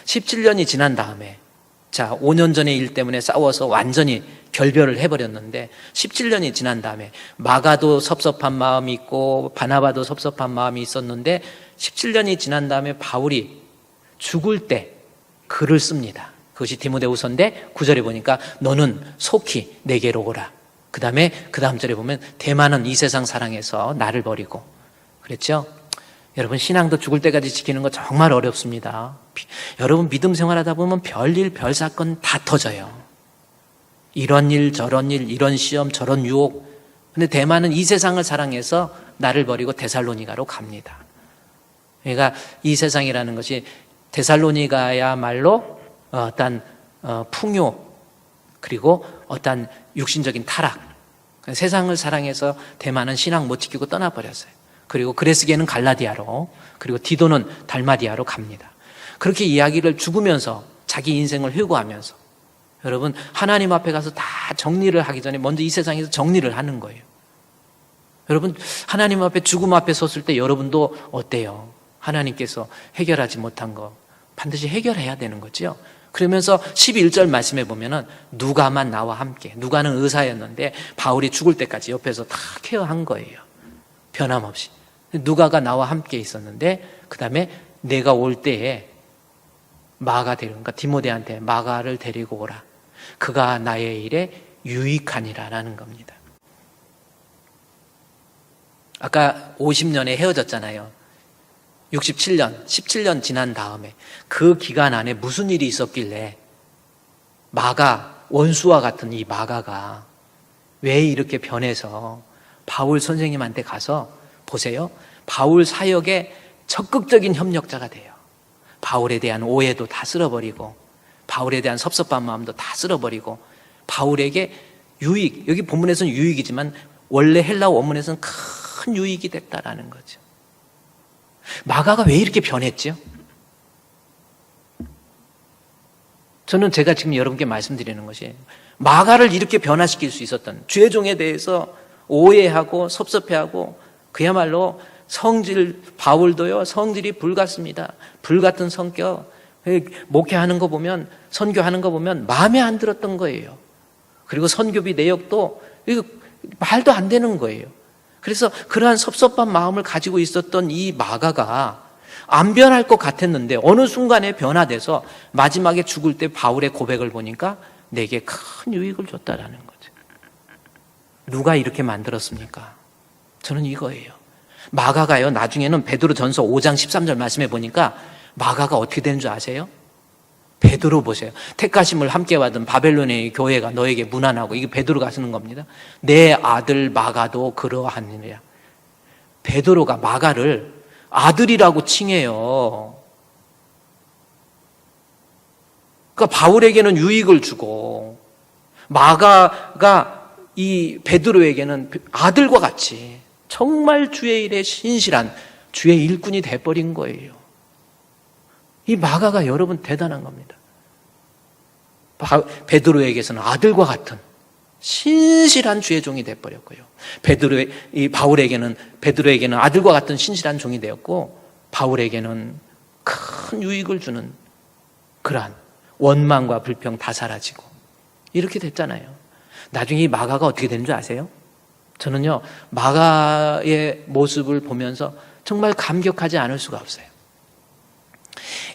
Speaker 1: 17년이 지난 다음에 자, 5년 전의 일 때문에 싸워서 완전히 결별을 해버렸는데 17년이 지난 다음에 마가도 섭섭한 마음이 있고 바나바도 섭섭한 마음이 있었는데 17년이 지난 다음에 바울이 죽을 때 글을 씁니다. 그것이 디모데후서인데 9절에 보니까 너는 속히 내게로 오라. 그 다음 절에 보면 대만은 이 세상 사랑해서 나를 버리고 그랬죠? 여러분 신앙도 죽을 때까지 지키는 거 정말 어렵습니다. 여러분 믿음 생활하다 보면 별일 별사건 다 터져요. 이런 일 저런 일 이런 시험 저런 유혹. 근데 대만은 이 세상을 사랑해서 나를 버리고 데살로니가로 갑니다. 그러니까 이 세상이라는 것이 데살로니가야말로 어떤 풍요 그리고 어떤 육신적인 타락. 세상을 사랑해서 대만은 신앙 못 지키고 떠나버렸어요. 그리고 그레스게는 갈라디아로 그리고 디도는 달마디아로 갑니다. 그렇게 이야기를 죽으면서 자기 인생을 회고하면서 여러분 하나님 앞에 가서 다 정리를 하기 전에 먼저 이 세상에서 정리를 하는 거예요. 여러분 하나님 앞에 죽음 앞에 섰을 때 여러분도 어때요? 하나님께서 해결하지 못한 거 반드시 해결해야 되는 거죠. 그러면서 11절 말씀에 보면은 누가만 나와 함께 누가는 의사였는데 바울이 죽을 때까지 옆에서 다 케어한 거예요. 변함없이. 누가가 나와 함께 있었는데 그 다음에 내가 올 때에 그러니까 디모데한테 마가를 데리고 오라. 그가 나의 일에 유익하니라라는 겁니다. 아까 50년에 헤어졌잖아요. 17년 지난 다음에 그 기간 안에 무슨 일이 있었길래 마가, 원수와 같은 이 마가가 왜 이렇게 변해서 바울 선생님한테 가서 보세요. 바울 사역의 적극적인 협력자가 돼요. 바울에 대한 오해도 다 쓸어버리고 바울에 대한 섭섭한 마음도 다 쓸어버리고 바울에게 유익, 여기 본문에서는 유익이지만 원래 헬라어 원문에서는 큰 유익이 됐다라는 거죠. 마가가 왜 이렇게 변했죠? 저는 제가 지금 여러분께 말씀드리는 것이 마가를 이렇게 변화시킬 수 있었던 죄종에 대해서 오해하고 섭섭해하고 그야말로 바울도요, 성질이 불같습니다. 불같은 성격, 목회하는 거 보면, 선교하는 거 보면 마음에 안 들었던 거예요. 그리고 선교비 내역도 이거 말도 안 되는 거예요. 그래서 그러한 섭섭한 마음을 가지고 있었던 이 마가가 안 변할 것 같았는데 어느 순간에 변화돼서 마지막에 죽을 때 바울의 고백을 보니까 내게 큰 유익을 줬다라는 거죠. 누가 이렇게 만들었습니까? 저는 이거예요. 마가가요, 나중에는 베드로전서 5장 13절 말씀해 보니까 마가가 어떻게 되는 줄 아세요? 베드로 보세요. 택하심을 함께 받은 바벨론의 교회가 너에게 문안하고, 이게 베드로가 쓰는 겁니다. 내 아들 마가도 그러하느니라. 베드로가 마가를 아들이라고 칭해요. 그러니까 바울에게는 유익을 주고 마가가 이 베드로에게는 아들과 같이 정말 주의 일에 신실한 주의 일꾼이 돼버린 거예요. 이 마가가 여러분 대단한 겁니다. 베드로에게서는 아들과 같은 신실한 주의 종이 돼버렸고요. 베드로에게는 아들과 같은 신실한 종이 되었고, 바울에게는 큰 유익을 주는 그러한 원망과 불평 다 사라지고 이렇게 됐잖아요. 나중에 이 마가가 어떻게 되는 줄 아세요? 저는요, 마가의 모습을 보면서 정말 감격하지 않을 수가 없어요.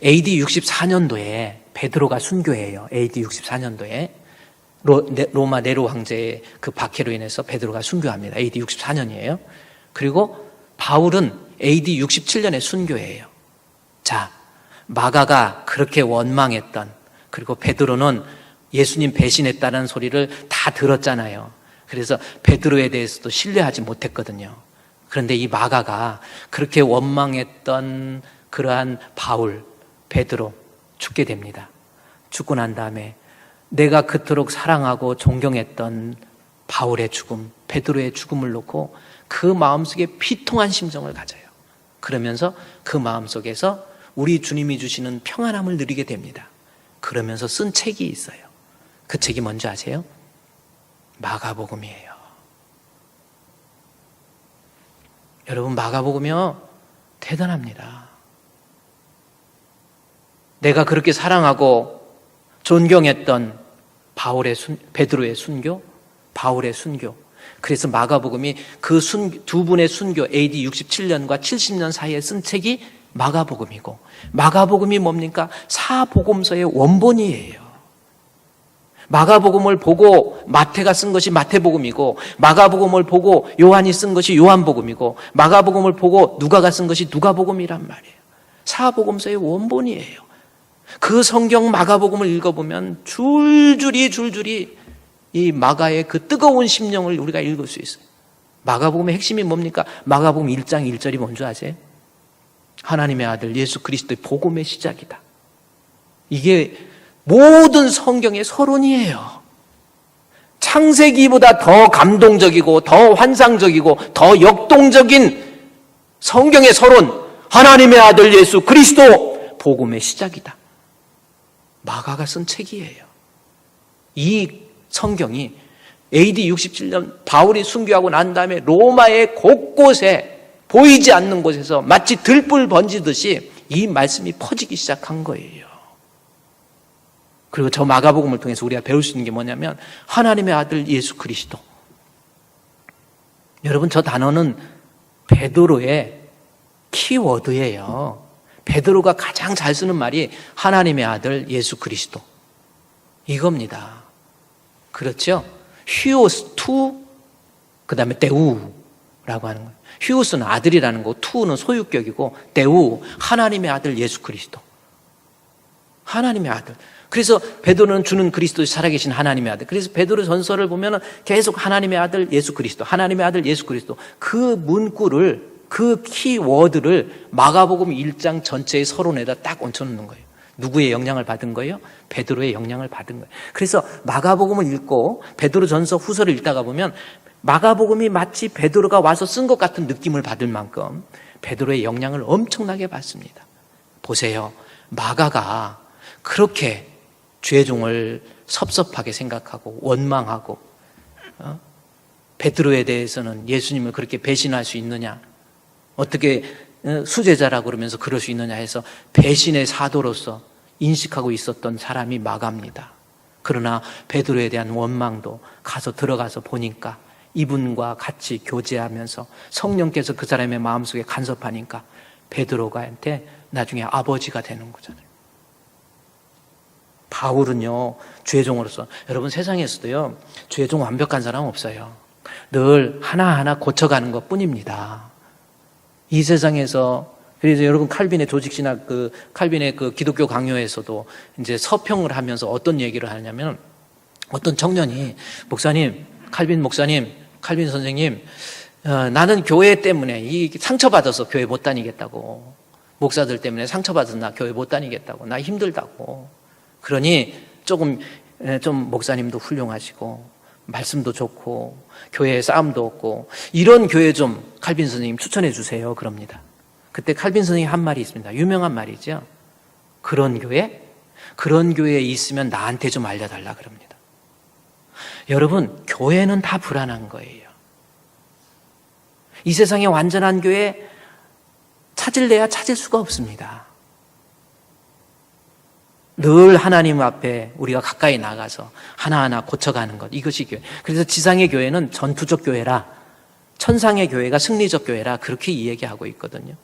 Speaker 1: AD 64년도에 베드로가 순교해요. AD 64년도에 로마 네로 황제의 그 박해로 인해서 베드로가 순교합니다. AD 64년이에요. 그리고 바울은 AD 67년에 순교해요. 자, 마가가 그렇게 원망했던, 그리고 베드로는 예수님 배신했다는 소리를 다 들었잖아요. 그래서 베드로에 대해서도 신뢰하지 못했거든요. 그런데 이 마가가 그렇게 원망했던 그러한 바울, 베드로 죽게 됩니다. 죽고 난 다음에 내가 그토록 사랑하고 존경했던 바울의 죽음, 베드로의 죽음을 놓고 그 마음속에 비통한 심정을 가져요. 그러면서 그 마음속에서 우리 주님이 주시는 평안함을 누리게 됩니다. 그러면서 쓴 책이 있어요. 그 책이 뭔지 아세요? 마가복음이에요. 여러분, 마가복음이요, 대단합니다. 내가 그렇게 사랑하고 존경했던 베드로의 순교, 바울의 순교. 그래서 마가복음이 그 두 분의 순교, AD 67년과 70년 사이에 쓴 책이 마가복음이고, 마가복음이 뭡니까? 사복음서의 원본이에요. 마가복음을 보고 마태가 쓴 것이 마태복음이고, 마가복음을 보고 요한이 쓴 것이 요한복음이고, 마가복음을 보고 누가가 쓴 것이 누가복음이란 말이에요. 사복음서의 원본이에요. 그 성경 마가복음을 읽어보면 줄줄이 이 마가의 그 뜨거운 심령을 우리가 읽을 수 있어요. 마가복음의 핵심이 뭡니까? 마가복음 1장 1절이 뭔지 아세요? 하나님의 아들 예수 그리스도의 복음의 시작이다. 이게 모든 성경의 서론이에요. 창세기보다 더 감동적이고 더 환상적이고 더 역동적인 성경의 서론, 하나님의 아들 예수 그리스도 복음의 시작이다. 마가가 쓴 책이에요. 이 성경이 AD 67년 바울이 순교하고 난 다음에 로마의 곳곳에, 보이지 않는 곳에서 마치 들불 번지듯이 이 말씀이 퍼지기 시작한 거예요. 그리고 저 마가복음을 통해서 우리가 배울 수 있는 게 뭐냐면 하나님의 아들 예수 그리스도. 여러분, 저 단어는 베드로의 키워드예요. 베드로가 가장 잘 쓰는 말이 하나님의 아들 예수 그리스도, 이겁니다. 그렇죠? 휴오스 투, 그 다음에 데우라고 하는 거예요. 휴오스는 아들이라는 거고, 투는 소유격이고, 데우, 하나님의 아들 예수 그리스도. 하나님의 아들. 그래서 베드로는 주는 그리스도, 살아계신 하나님의 아들. 그래서 베드로 전서를 보면 계속 하나님의 아들 예수 그리스도, 하나님의 아들 예수 그리스도, 그 문구를, 그 키워드를 마가복음 1장 전체의 서론에다 딱 얹혀놓는 거예요. 누구의 영향을 받은 거예요? 베드로의 영향을 받은 거예요. 그래서 마가복음을 읽고 베드로 전서 후서를 읽다가 보면 마가복음이 마치 베드로가 와서 쓴 것 같은 느낌을 받을 만큼 베드로의 영향을 엄청나게 받습니다. 보세요. 마가가 그렇게 죄종을 섭섭하게 생각하고 원망하고 베드로에 대해서는 예수님을 그렇게 배신할 수 있느냐, 어떻게 수제자라고 그러면서 그럴 수 있느냐 해서 배신의 사도로서 인식하고 있었던 사람이 마가입니다. 그러나 베드로에 대한 원망도 들어가서 보니까 이분과 같이 교제하면서 성령께서 그 사람의 마음속에 간섭하니까 베드로가한테 나중에 아버지가 되는 거잖아요. 바울은요, 죄종으로서, 여러분 세상에서도요, 죄종 완벽한 사람 없어요. 늘 하나하나 고쳐가는 것 뿐입니다. 이 세상에서, 그래서 여러분 칼빈의 조직신학, 칼빈의 기독교 강요에서도 이제 서평을 하면서 어떤 얘기를 하냐면, 어떤 청년이, 목사님, 칼빈 목사님, 칼빈 선생님, 나는 교회 때문에 상처받아서 교회 못 다니겠다고, 목사들 때문에 상처받아서 나 교회 못 다니겠다고, 나 힘들다고. 그러니 좀 목사님도 훌륭하시고 말씀도 좋고 교회에 싸움도 없고 이런 교회 좀 칼빈 선생님 추천해 주세요 그럽니다. 그때 칼빈 선생님이 한 말이 있습니다. 유명한 말이죠. 그런 교회에 있으면 나한테 좀 알려달라 그럽니다. 여러분, 교회는 다 불안한 거예요. 이 세상에 완전한 교회 찾을래야 찾을 수가 없습니다. 늘 하나님 앞에 우리가 가까이 나가서 하나하나 고쳐가는 것, 이것이 교회. 그래서 지상의 교회는 전투적 교회라, 천상의 교회가 승리적 교회라, 그렇게 이야기하고 있거든요.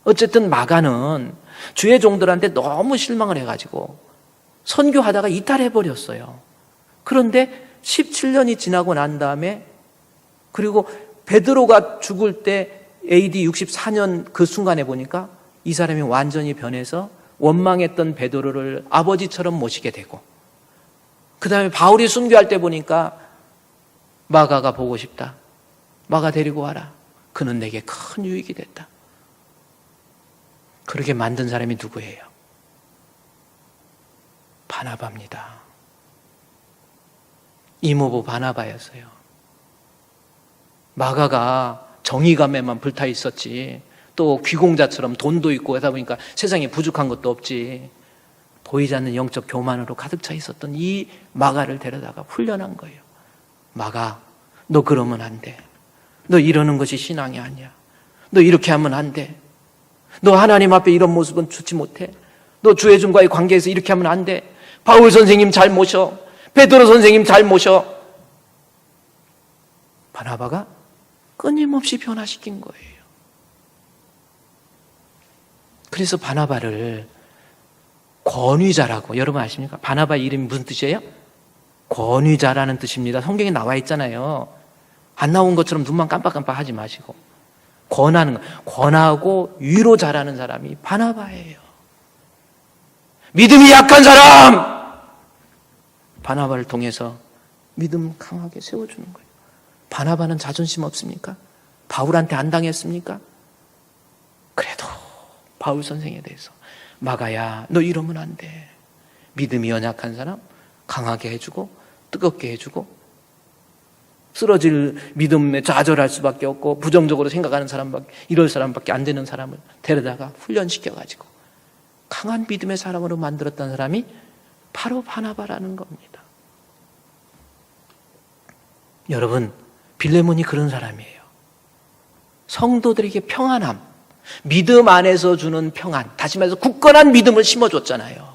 Speaker 1: 어쨌든 마가는 주의 종들한테 너무 실망을 해가지고 선교하다가 이탈해버렸어요. 그런데 17년이 지나고 난 다음에, 그리고 베드로가 죽을 때 AD 64년 그 순간에 보니까 이 사람이 완전히 변해서 원망했던 베드로를 아버지처럼 모시게 되고, 그 다음에 바울이 순교할 때 보니까 마가가 보고 싶다, 마가 데리고 와라, 그는 내게 큰 유익이 됐다. 그렇게 만든 사람이 누구예요? 바나바입니다. 이모부 바나바였어요. 마가가 정의감에만 불타 있었지, 또 귀공자처럼 돈도 있고 하다 보니까 세상에 부족한 것도 없지, 보이지 않는 영적 교만으로 가득 차 있었던 이 마가를 데려다가 훈련한 거예요. 마가, 너 그러면 안 돼. 너 이러는 것이 신앙이 아니야. 너 이렇게 하면 안 돼. 너 하나님 앞에 이런 모습은 좋지 못해. 너 주의 종과의 관계에서 이렇게 하면 안 돼. 바울 선생님 잘 모셔. 베드로 선생님 잘 모셔. 바나바가 끊임없이 변화시킨 거예요. 그래서 바나바를 권위자라고, 여러분 아십니까? 바나바 이름이 무슨 뜻이에요? 권위자라는 뜻입니다. 성경에 나와 있잖아요. 안 나온 것처럼 눈만 깜빡깜빡 하지 마시고, 권하고 위로 잘하는 사람이 바나바예요. 믿음이 약한 사람, 바나바를 통해서 믿음 강하게 세워주는 거예요. 바나바는 자존심 없습니까? 바울한테 안 당했습니까? 그래도 바울 선생에 대해서, 마가야, 너 이러면 안 돼. 믿음이 연약한 사람 강하게 해주고, 뜨겁게 해주고, 쓰러질 믿음에 좌절할 수밖에 없고 부정적으로 생각하는 사람밖에, 이럴 사람밖에 안 되는 사람을 데려다가 훈련시켜가지고 강한 믿음의 사람으로 만들었던 사람이 바로 바나바라는 겁니다. 여러분, 빌레몬이 그런 사람이에요. 성도들에게 평안함, 믿음 안에서 주는 평안, 다시 말해서 굳건한 믿음을 심어줬잖아요.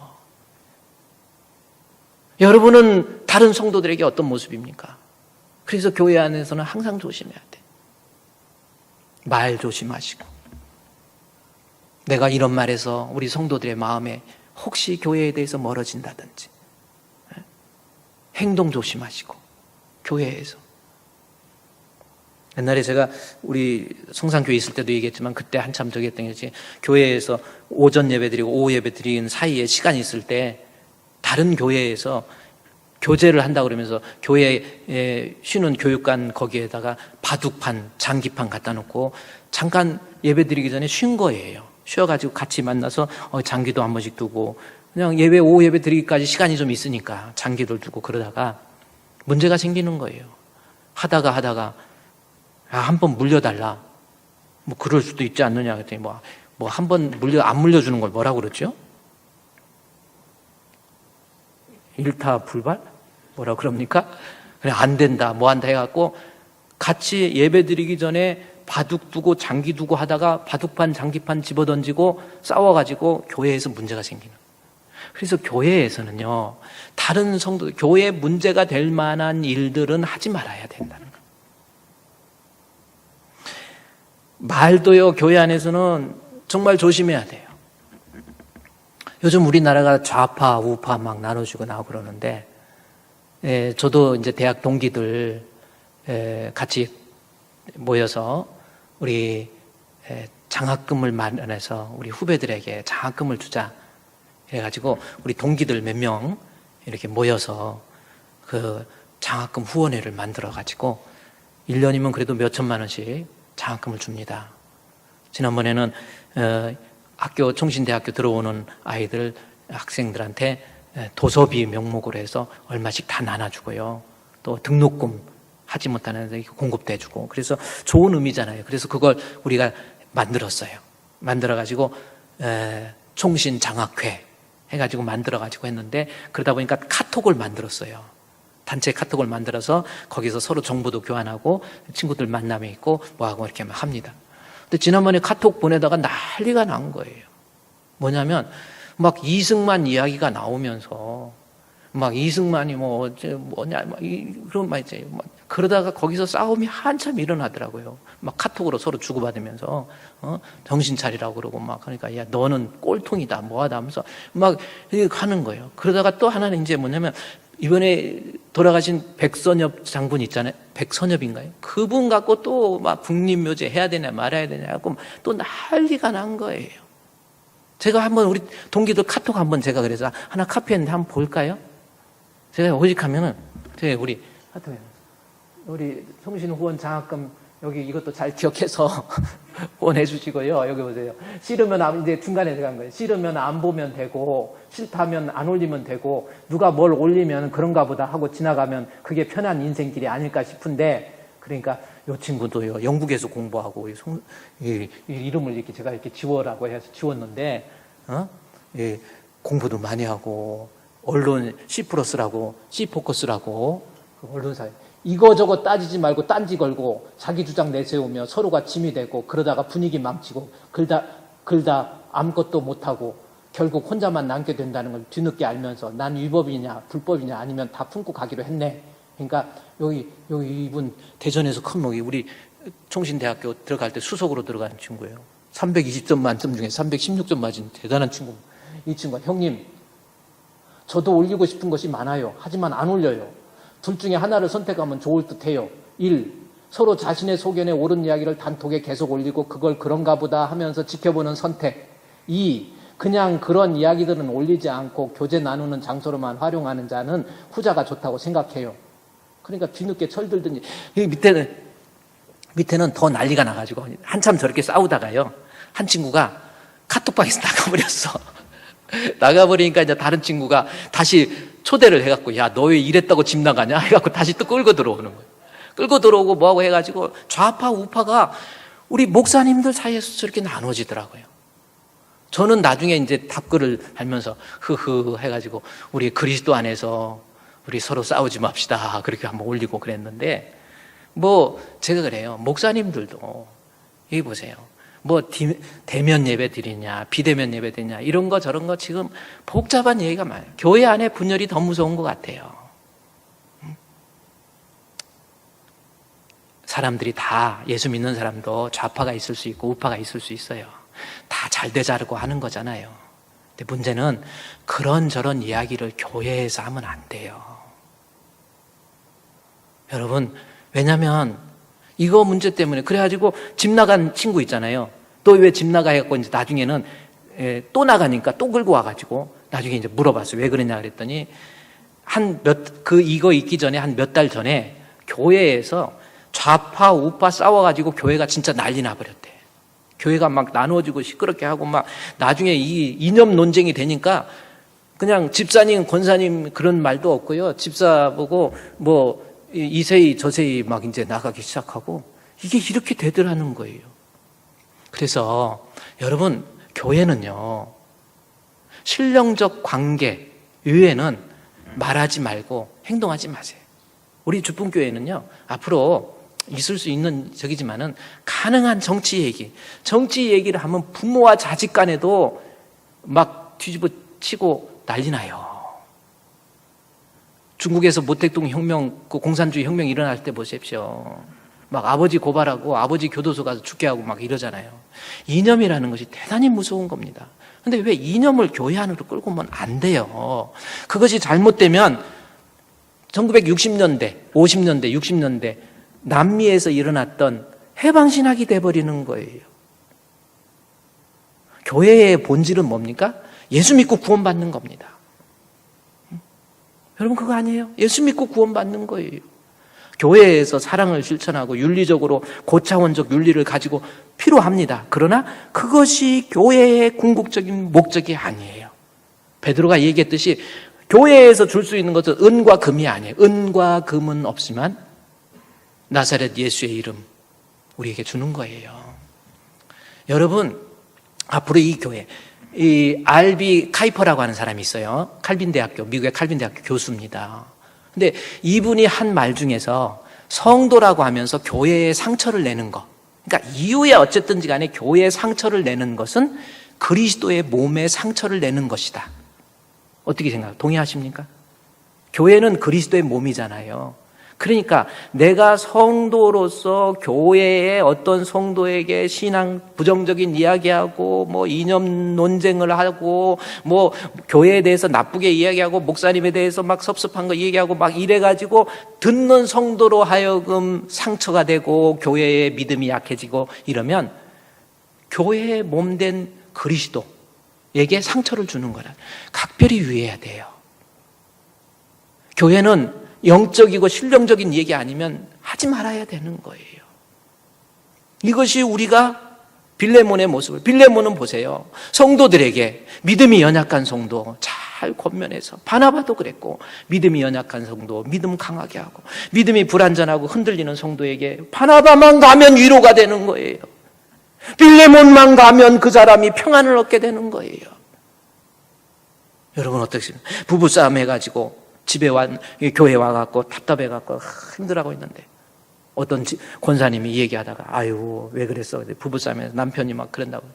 Speaker 1: 여러분은 다른 성도들에게 어떤 모습입니까? 그래서 교회 안에서는 항상 조심해야 돼. 말 조심하시고, 내가 이런 말에서 우리 성도들의 마음에 혹시 교회에 대해서 멀어진다든지, 행동 조심하시고, 교회에서. 옛날에 제가 우리 성산교회 있을 때도 얘기했지만, 그때 한참 저기 했던 것이, 교회에서 오전 예배 드리고 오후 예배 드리는 사이에 시간이 있을 때 다른 교회에서 교제를 한다고 그러면서 교회에 쉬는 교육관 거기에다가 바둑판, 장기판 갖다 놓고 잠깐 예배 드리기 전에 쉰 거예요. 쉬어가지고 같이 만나서 장기도 한 번씩 두고, 그냥 예배, 오후 예배 드리기까지 시간이 좀 있으니까 장기를 두고 그러다가 문제가 생기는 거예요. 하다가 한 번 물려달라. 뭐 그럴 수도 있지 않느냐 그랬더니 뭐 한 번 안 물려주는 걸 뭐라고 그러죠? 일타불발? 뭐라 그럽니까? 그냥 안 된다, 뭐 한다 해갖고 같이 예배 드리기 전에 바둑 두고 장기 두고 하다가 바둑판, 장기판 집어던지고 싸워가지고 교회에서 문제가 생기는. 그래서 교회에서는요, 다른 성도, 교회 문제가 될 만한 일들은 하지 말아야 된다는 거예요. 말도요, 교회 안에서는 정말 조심해야 돼요. 요즘 우리나라가 좌파, 우파 막 나눠주고 나오고 그러는데, 저도 이제 대학 동기들 같이 모여서 우리 장학금을 마련해서 우리 후배들에게 장학금을 주자 해가지고 우리 동기들 몇 명 이렇게 모여서 그 장학금 후원회를 만들어가지고 1년이면 그래도 몇 천만 원씩 장학금을 줍니다. 지난번에는 학교 총신대학교 들어오는 아이들 학생들한테 도서비 명목으로 해서 얼마씩 다 나눠주고요. 또 등록금 하지 못하는 데 공급도 해주고. 그래서 좋은 의미잖아요. 그래서 그걸 우리가 만들었어요. 만들어가지고 총신장학회 해가지고 만들어가지고 했는데, 그러다 보니까 카톡을 만들었어요. 단체 카톡을 만들어서 거기서 서로 정보도 교환하고 친구들 만남에 있고 뭐하고 이렇게 합니다. 근데 지난번에 카톡 보내다가 난리가 난 거예요. 뭐냐면 막 이승만 이야기가 나오면서 막 이승만이 뭐냐 그런 말 있지. 그러다가 거기서 싸움이 한참 일어나더라고요. 막 카톡으로 서로 주고받으면서 정신 차리라고 그러고 막. 그러니까 야 너는 꼴통이다 뭐하다 하면서 막 하는 거예요. 그러다가 또 하나는 이제 뭐냐면 이번에 돌아가신 백선엽 장군 있잖아요. 백선엽인가요? 그분 갖고 또 막 국립묘지 해야 되냐 말아야 되냐 하고 또 난리가 난 거예요. 제가 한번 우리 동기들 카톡 한번 제가 그래서 하나 카피했는데 한번 볼까요? 제가 오직하면은 제가 우리 성신후원 장학금 여기 이것도 잘 기억해서 후원해 주시고요. 여기 보세요. 싫으면 이제 중간에 들어간 거예요. 싫으면 안 보면 되고 싫다면 안 올리면 되고 누가 뭘 올리면 그런가 보다 하고 지나가면 그게 편한 인생길이 아닐까 싶은데, 그러니까 이 친구도요 영국에서 공부하고 이 이름을 이렇게 제가 이렇게 지워라고 해서 지웠는데 공부도 많이 하고 언론 C+라고 C-포커스라고 그 언론사에 이거저거 따지지 말고 딴지 걸고 자기 주장 내세우며 서로가 짐이 되고 그러다가 분위기 망치고 글다 아무것도 못하고 결국 혼자만 남게 된다는 걸 뒤늦게 알면서 난 위법이냐 불법이냐 아니면 다 품고 가기로 했네. 그러니까 여기 이분 대전에서 큰 우리 총신대학교 들어갈 때 수석으로 들어가는 친구예요. 320점 만점 중에 316점 맞은 대단한 친구. 이 친구가 형님 저도 올리고 싶은 것이 많아요. 하지만 안 올려요. 둘 중에 하나를 선택하면 좋을 듯해요. 1. 서로 자신의 소견에 옳은 이야기를 단톡에 계속 올리고 그걸 그런가 보다 하면서 지켜보는 선택. 2. 그냥 그런 이야기들은 올리지 않고 교제 나누는 장소로만 활용하는 자는 후자가 좋다고 생각해요. 그러니까 뒤늦게 철들든지. 밑에는 더 난리가 나가지고 한참 저렇게 싸우다가요 한 친구가 카톡방에서 나가버렸어. 나가버리니까 이제 다른 친구가 다시 초대를 해갖고 야 너 왜 이랬다고 집 나가냐 해갖고 다시 또 끌고 들어오는 거예요. 끌고 들어오고 뭐하고 해가지고 좌파 우파가 우리 목사님들 사이에서 저렇게 나눠지더라고요. 저는 나중에 이제 답글을 하면서 흐흐 해가지고 우리 그리스도 안에서 우리 서로 싸우지 맙시다 그렇게 한번 올리고 그랬는데, 제가 그래요. 목사님들도 여기 보세요. 대면 예배 드리냐 비대면 예배 드리냐 이런 거 저런 거 지금 복잡한 얘기가 많아요. 교회 안에 분열이 더 무서운 것 같아요. 사람들이 다 예수 믿는 사람도 좌파가 있을 수 있고 우파가 있을 수 있어요. 다 잘 되자고 하는 거잖아요. 근데 문제는 그런저런 이야기를 교회에서 하면 안 돼요. 여러분, 왜냐면 이거 문제 때문에 그래가지고 집 나간 친구 있잖아요. 또 왜 집 나가 해갖고 이제 나중에는 또 나가니까 또 끌고 와가지고 나중에 이제 물어봤어요. 왜 그러냐 그랬더니 이거 있기 전에 한 몇 달 전에 교회에서 좌파 우파 싸워가지고 교회가 진짜 난리 나버렸대. 교회가 막 나누어지고 시끄럽게 하고 막 나중에 이 이념 논쟁이 되니까 그냥 집사님 권사님 그런 말도 없고요. 집사 보고 이세희 저세희 막 이제 나가기 시작하고 이게 이렇게 되더라는 거예요. 그래서 여러분, 교회는요, 신령적 관계 외에는 말하지 말고 행동하지 마세요. 우리 주품교회는요, 앞으로 있을 수 있는 적이지만은 가능한 정치 얘기를 하면 부모와 자식 간에도 막 뒤집어 치고 난리 나요. 중국에서 모택동 혁명, 그 공산주의 혁명 일어날 때 보십시오. 막 아버지 고발하고 아버지 교도소 가서 죽게 하고 막 이러잖아요. 이념이라는 것이 대단히 무서운 겁니다. 근데 왜 이념을 교회 안으로 끌고 오면 안 돼요? 그것이 잘못되면 1960년대, 50년대, 60년대 남미에서 일어났던 해방신학이 돼버리는 거예요. 교회의 본질은 뭡니까? 예수 믿고 구원받는 겁니다. 여러분, 그거 아니에요? 예수 믿고 구원받는 거예요. 교회에서 사랑을 실천하고 윤리적으로 고차원적 윤리를 가지고 필요합니다. 그러나 그것이 교회의 궁극적인 목적이 아니에요. 베드로가 얘기했듯이 교회에서 줄 수 있는 것은 은과 금이 아니에요. 은과 금은 없지만 나사렛 예수의 이름 우리에게 주는 거예요. 여러분, 앞으로 이 교회, 이 알비 카이퍼라고 하는 사람이 있어요. 칼빈대학교, 미국의 칼빈대학교 교수입니다. 근데 이분이 한 말 중에서 성도라고 하면서 교회에 상처를 내는 거, 그러니까 이후에 어쨌든지 간에 교회에 상처를 내는 것은 그리스도의 몸에 상처를 내는 것이다. 어떻게 생각해요? 동의하십니까? 교회는 그리스도의 몸이잖아요. 그러니까 내가 성도로서 교회의 어떤 성도에게 신앙 부정적인 이야기하고 뭐 이념 논쟁을 하고 뭐 교회에 대해서 나쁘게 이야기하고 목사님에 대해서 막 섭섭한 거 얘기하고 막 이래가지고 듣는 성도로 하여금 상처가 되고 교회의 믿음이 약해지고 이러면 교회의 몸된 그리스도에게 상처를 주는 거라. 각별히 유의해야 돼요. 교회는 영적이고 신령적인 얘기 아니면 하지 말아야 되는 거예요. 이것이 우리가 빌레몬의 모습을, 빌레몬은 보세요. 성도들에게 믿음이 연약한 성도 잘 권면해서, 바나바도 그랬고 믿음이 연약한 성도 믿음 강하게 하고, 믿음이 불완전하고 흔들리는 성도에게 바나바만 가면 위로가 되는 거예요. 빌레몬만 가면 그 사람이 평안을 얻게 되는 거예요. 여러분 어떻습니까? 부부싸움 해가지고 집에 교회 와갖고 답답해갖고 힘들어하고 있는데 어떤 권사님이 얘기하다가 아유 왜 그랬어? 부부싸움에서 남편이 막 그런다고.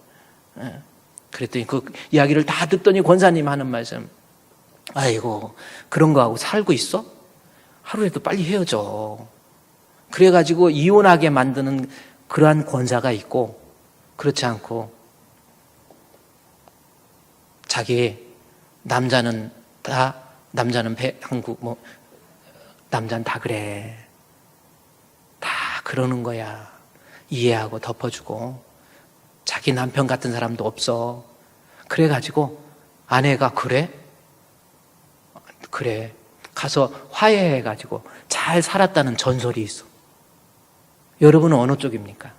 Speaker 1: 그랬더니 그 이야기를 다 듣더니 권사님 하는 말씀, 아이고 그런 거하고 살고 있어? 하루에도 빨리 헤어져. 그래가지고 이혼하게 만드는 그러한 권사가 있고, 그렇지 않고 자기 남자는 한국 남자는 다 그래, 다 그러는 거야 이해하고 덮어주고, 자기 남편 같은 사람도 없어. 그래가지고 아내가 그래 가서 화해해가지고 잘 살았다는 전설이 있어. 여러분은 어느 쪽입니까?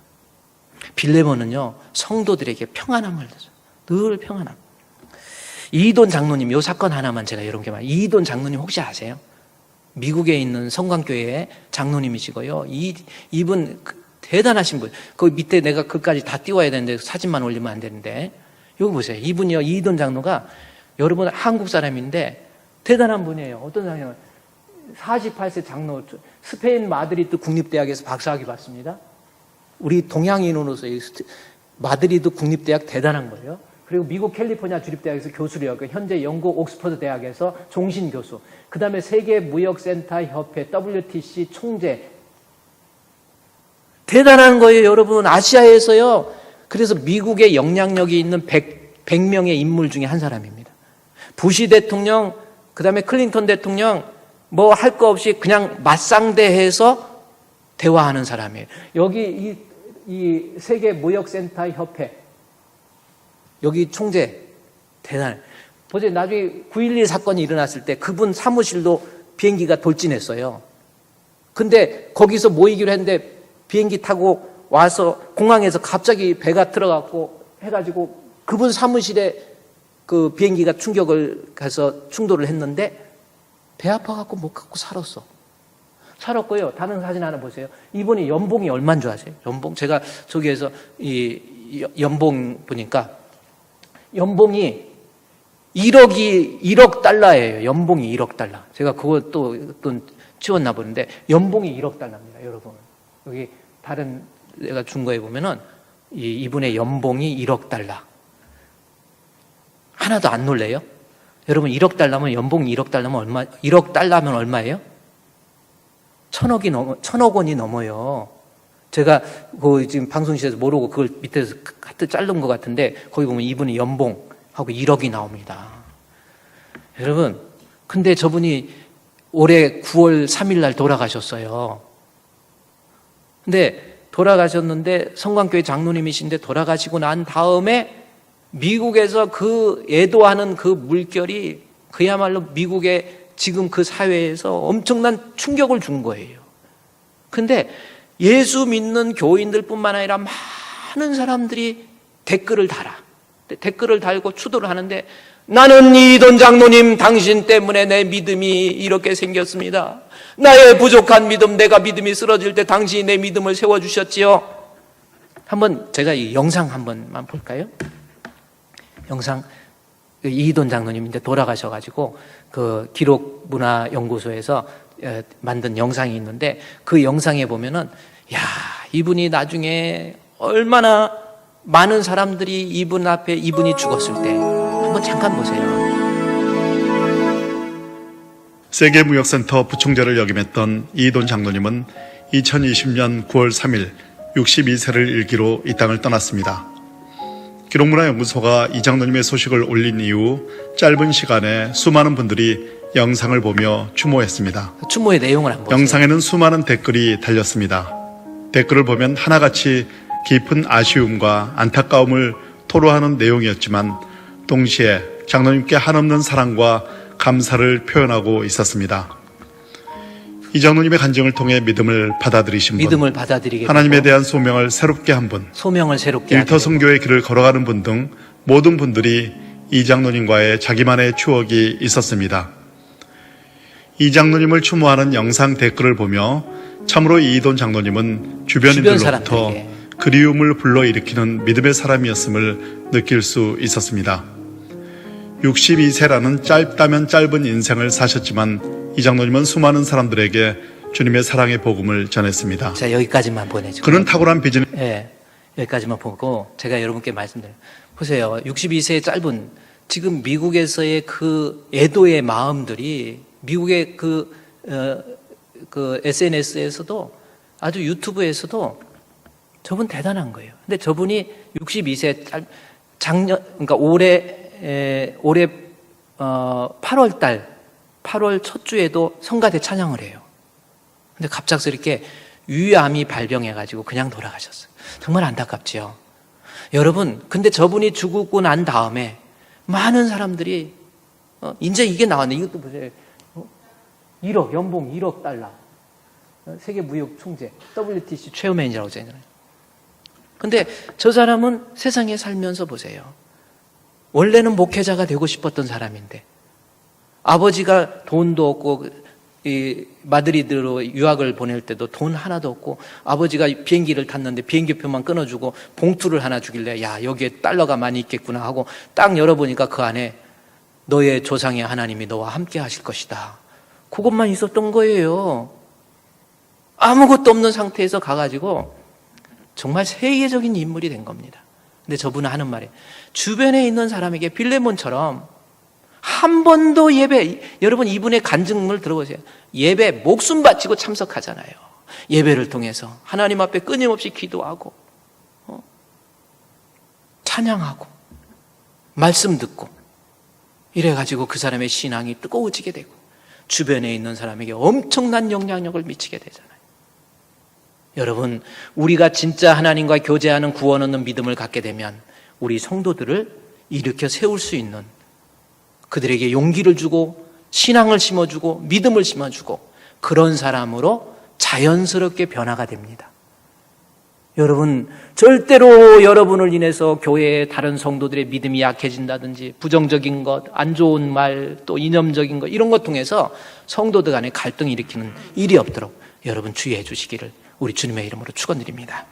Speaker 1: 빌레몬은요 성도들에게 평안함을 줘요. 늘 평안함. 이돈 장로님, 요 사건 하나만 제가 여러분 께 말해요. 이돈 장로님 혹시 아세요? 미국에 있는 성광교회의 장로님이시고요. 이분 대단하신 분. 그 밑에 내가 그까지 다 띄워야 되는데 사진만 올리면 안 되는데, 여기 보세요. 이분이요, 이돈 장로가 여러분 한국 사람인데 대단한 분이에요. 어떤 사람이냐면 48세 장로, 스페인 마드리드 국립대학에서 박사학위 받습니다. 우리 동양인으로서 마드리드 국립대학 대단한 거예요. 그리고 미국 캘리포니아 주립대학에서 교수를 하고, 현재 영국 옥스퍼드 대학에서 종신 교수, 그 다음에 세계무역센터 협회 WTC 총재. 대단한 거예요, 여러분. 아시아에서요. 그래서 미국의 영향력이 있는 100명의 인물 중에 한 사람입니다. 부시 대통령, 그 다음에 클린턴 대통령, 뭐 할 거 없이 그냥 맞상대해서 대화하는 사람이에요. 여기 이 세계무역센터 협회 여기 총재 대단해. 보세요. 나중에 9.11 사건이 일어났을 때 그분 사무실도 비행기가 돌진했어요. 근데 거기서 모이기로 했는데 비행기 타고 와서 공항에서 갑자기 배가 들어갔고 해가지고 그분 사무실에 그 비행기가 충격을 가서 충돌을 했는데 배 아파갖고 못 갖고 살았고요. 다른 사진 하나 보세요. 이분이 연봉이 얼마인 줄 아세요? 연봉? 제가 저기에서 연봉 보니까 연봉이 1억 달러예요. 연봉이 1억 달러. 제가 그거 또 치웠나 보는데 연봉이 1억 달러입니다, 여러분. 여기 다른 내가 준 거에 보면은 이분의 연봉이 1억 달러. 하나도 안 놀래요? 여러분 1억 달러면 연봉이 1억 달러면 얼마? 1억 달러면 얼마예요? 1,000억 원이 넘어요. 제가 그 지금 방송실에서 모르고 그걸 밑에서 카트 자른 것 같은데 거기 보면 이분의 연봉하고 1억이 나옵니다. 여러분, 근데 저분이 올해 9월 3일 날 돌아가셨어요. 근데 돌아가셨는데 성광교회 장로님이신데 돌아가시고 난 다음에 미국에서 그 애도하는 그 물결이 그야말로 미국의 지금 그 사회에서 엄청난 충격을 준 거예요. 근데 예수 믿는 교인들뿐만 아니라 많은 사람들이 댓글을 달고 추도를 하는데 나는 이돈 장로님 당신 때문에 내 믿음이 이렇게 생겼습니다. 나의 부족한 믿음, 내가 믿음이 쓰러질 때 당신이 내 믿음을 세워주셨지요. 한번 제가 이 영상 한 번만 볼까요? 영상, 이돈 장로님 이제 돌아가셔가지고 그 기록문화연구소에서 만든 영상이 있는데 그 영상에 보면은 야, 이분이 나중에 얼마나 많은 사람들이 이분 앞에 이분이 죽었을 때 한번 잠깐 보세요.
Speaker 2: 세계무역센터 부총재를 역임했던 이돈 장로님은 2020년 9월 3일 62세를 일기로 이 땅을 떠났습니다. 기록문화연구소가 이 장로님의 소식을 올린 이후 짧은 시간에 수많은 분들이 영상을 보며 추모했습니다.
Speaker 1: 추모의 내용을 한번 보세요.
Speaker 2: 영상에는 수많은 댓글이 달렸습니다. 댓글을 보면 하나같이 깊은 아쉬움과 안타까움을 토로하는 내용이었지만 동시에 장로님께 한없는 사랑과 감사를 표현하고 있었습니다. 이 장로님의 간증을 통해 믿음을 받아들이신 분,
Speaker 1: 믿음을 받아들이게
Speaker 2: 하나님에 대한 소명을 새롭게 한 분,
Speaker 1: 소명을 새롭게
Speaker 2: 일터 선교의 길을 걸어가는 분 등 모든 분들이 이 장로님과의 자기만의 추억이 있었습니다. 이 장로님을 추모하는 영상 댓글을 보며 참으로 이돈 장로님은 주변인들로부터 그리움을 불러일으키는 믿음의 사람이었음을 느낄 수 있었습니다. 62세라는 짧다면 짧은 인생을 사셨지만 이 장로님은 수많은 사람들에게 주님의 사랑의 복음을 전했습니다.
Speaker 1: 자, 여기까지만 보내죠.
Speaker 2: 그는 탁월한 비전.
Speaker 1: 네, 여기까지만 보고 제가 여러분께 말씀드려요. 보세요. 62세의 짧은 지금 미국에서의 그 애도의 마음들이 미국의 그 SNS에서도 아주 유튜브에서도 저분 대단한 거예요. 근데 저분이 62세 그러니까 올해 8월 첫 주에도 성가대 찬양을 해요. 근데 갑작스럽게 위암이 발병해가지고 그냥 돌아가셨어요. 정말 안타깝지요. 여러분, 근데 저분이 죽고 난 다음에 많은 사람들이 이제 이게 나왔네. 이것도 보세요. 1억, 연봉 1억 달러. 세계 무역 총재, WTC 최우맨이라고 하잖아요. 근데 저 사람은 세상에 살면서 보세요. 원래는 목회자가 되고 싶었던 사람인데 아버지가 돈도 없고 이 마드리드로 유학을 보낼 때도 돈 하나도 없고 아버지가 비행기를 탔는데 비행기표만 끊어주고 봉투를 하나 주길래 야, 여기에 달러가 많이 있겠구나 하고 딱 열어보니까 그 안에 너의 조상의 하나님이 너와 함께 하실 것이다. 그것만 있었던 거예요. 아무것도 없는 상태에서 가가지고 정말 세계적인 인물이 된 겁니다. 근데 저분은 하는 말이 주변에 있는 사람에게 빌레몬처럼 한 번도 여러분 이분의 간증을 들어보세요. 예배 목숨 바치고 참석하잖아요. 예배를 통해서 하나님 앞에 끊임없이 기도하고 찬양하고 말씀 듣고 이래가지고 그 사람의 신앙이 뜨거워지게 되고 주변에 있는 사람에게 엄청난 영향력을 미치게 되잖아요. 여러분, 우리가 진짜 하나님과 교제하는 구원 얻는 믿음을 갖게 되면 우리 성도들을 일으켜 세울 수 있는 그들에게 용기를 주고 신앙을 심어주고 믿음을 심어주고 그런 사람으로 자연스럽게 변화가 됩니다. 여러분, 절대로 여러분을 인해서 교회의 다른 성도들의 믿음이 약해진다든지 부정적인 것, 안 좋은 말, 또 이념적인 것 이런 것 통해서 성도들 간에 갈등을 일으키는 일이 없도록 여러분 주의해 주시기를 우리 주님의 이름으로 축원드립니다.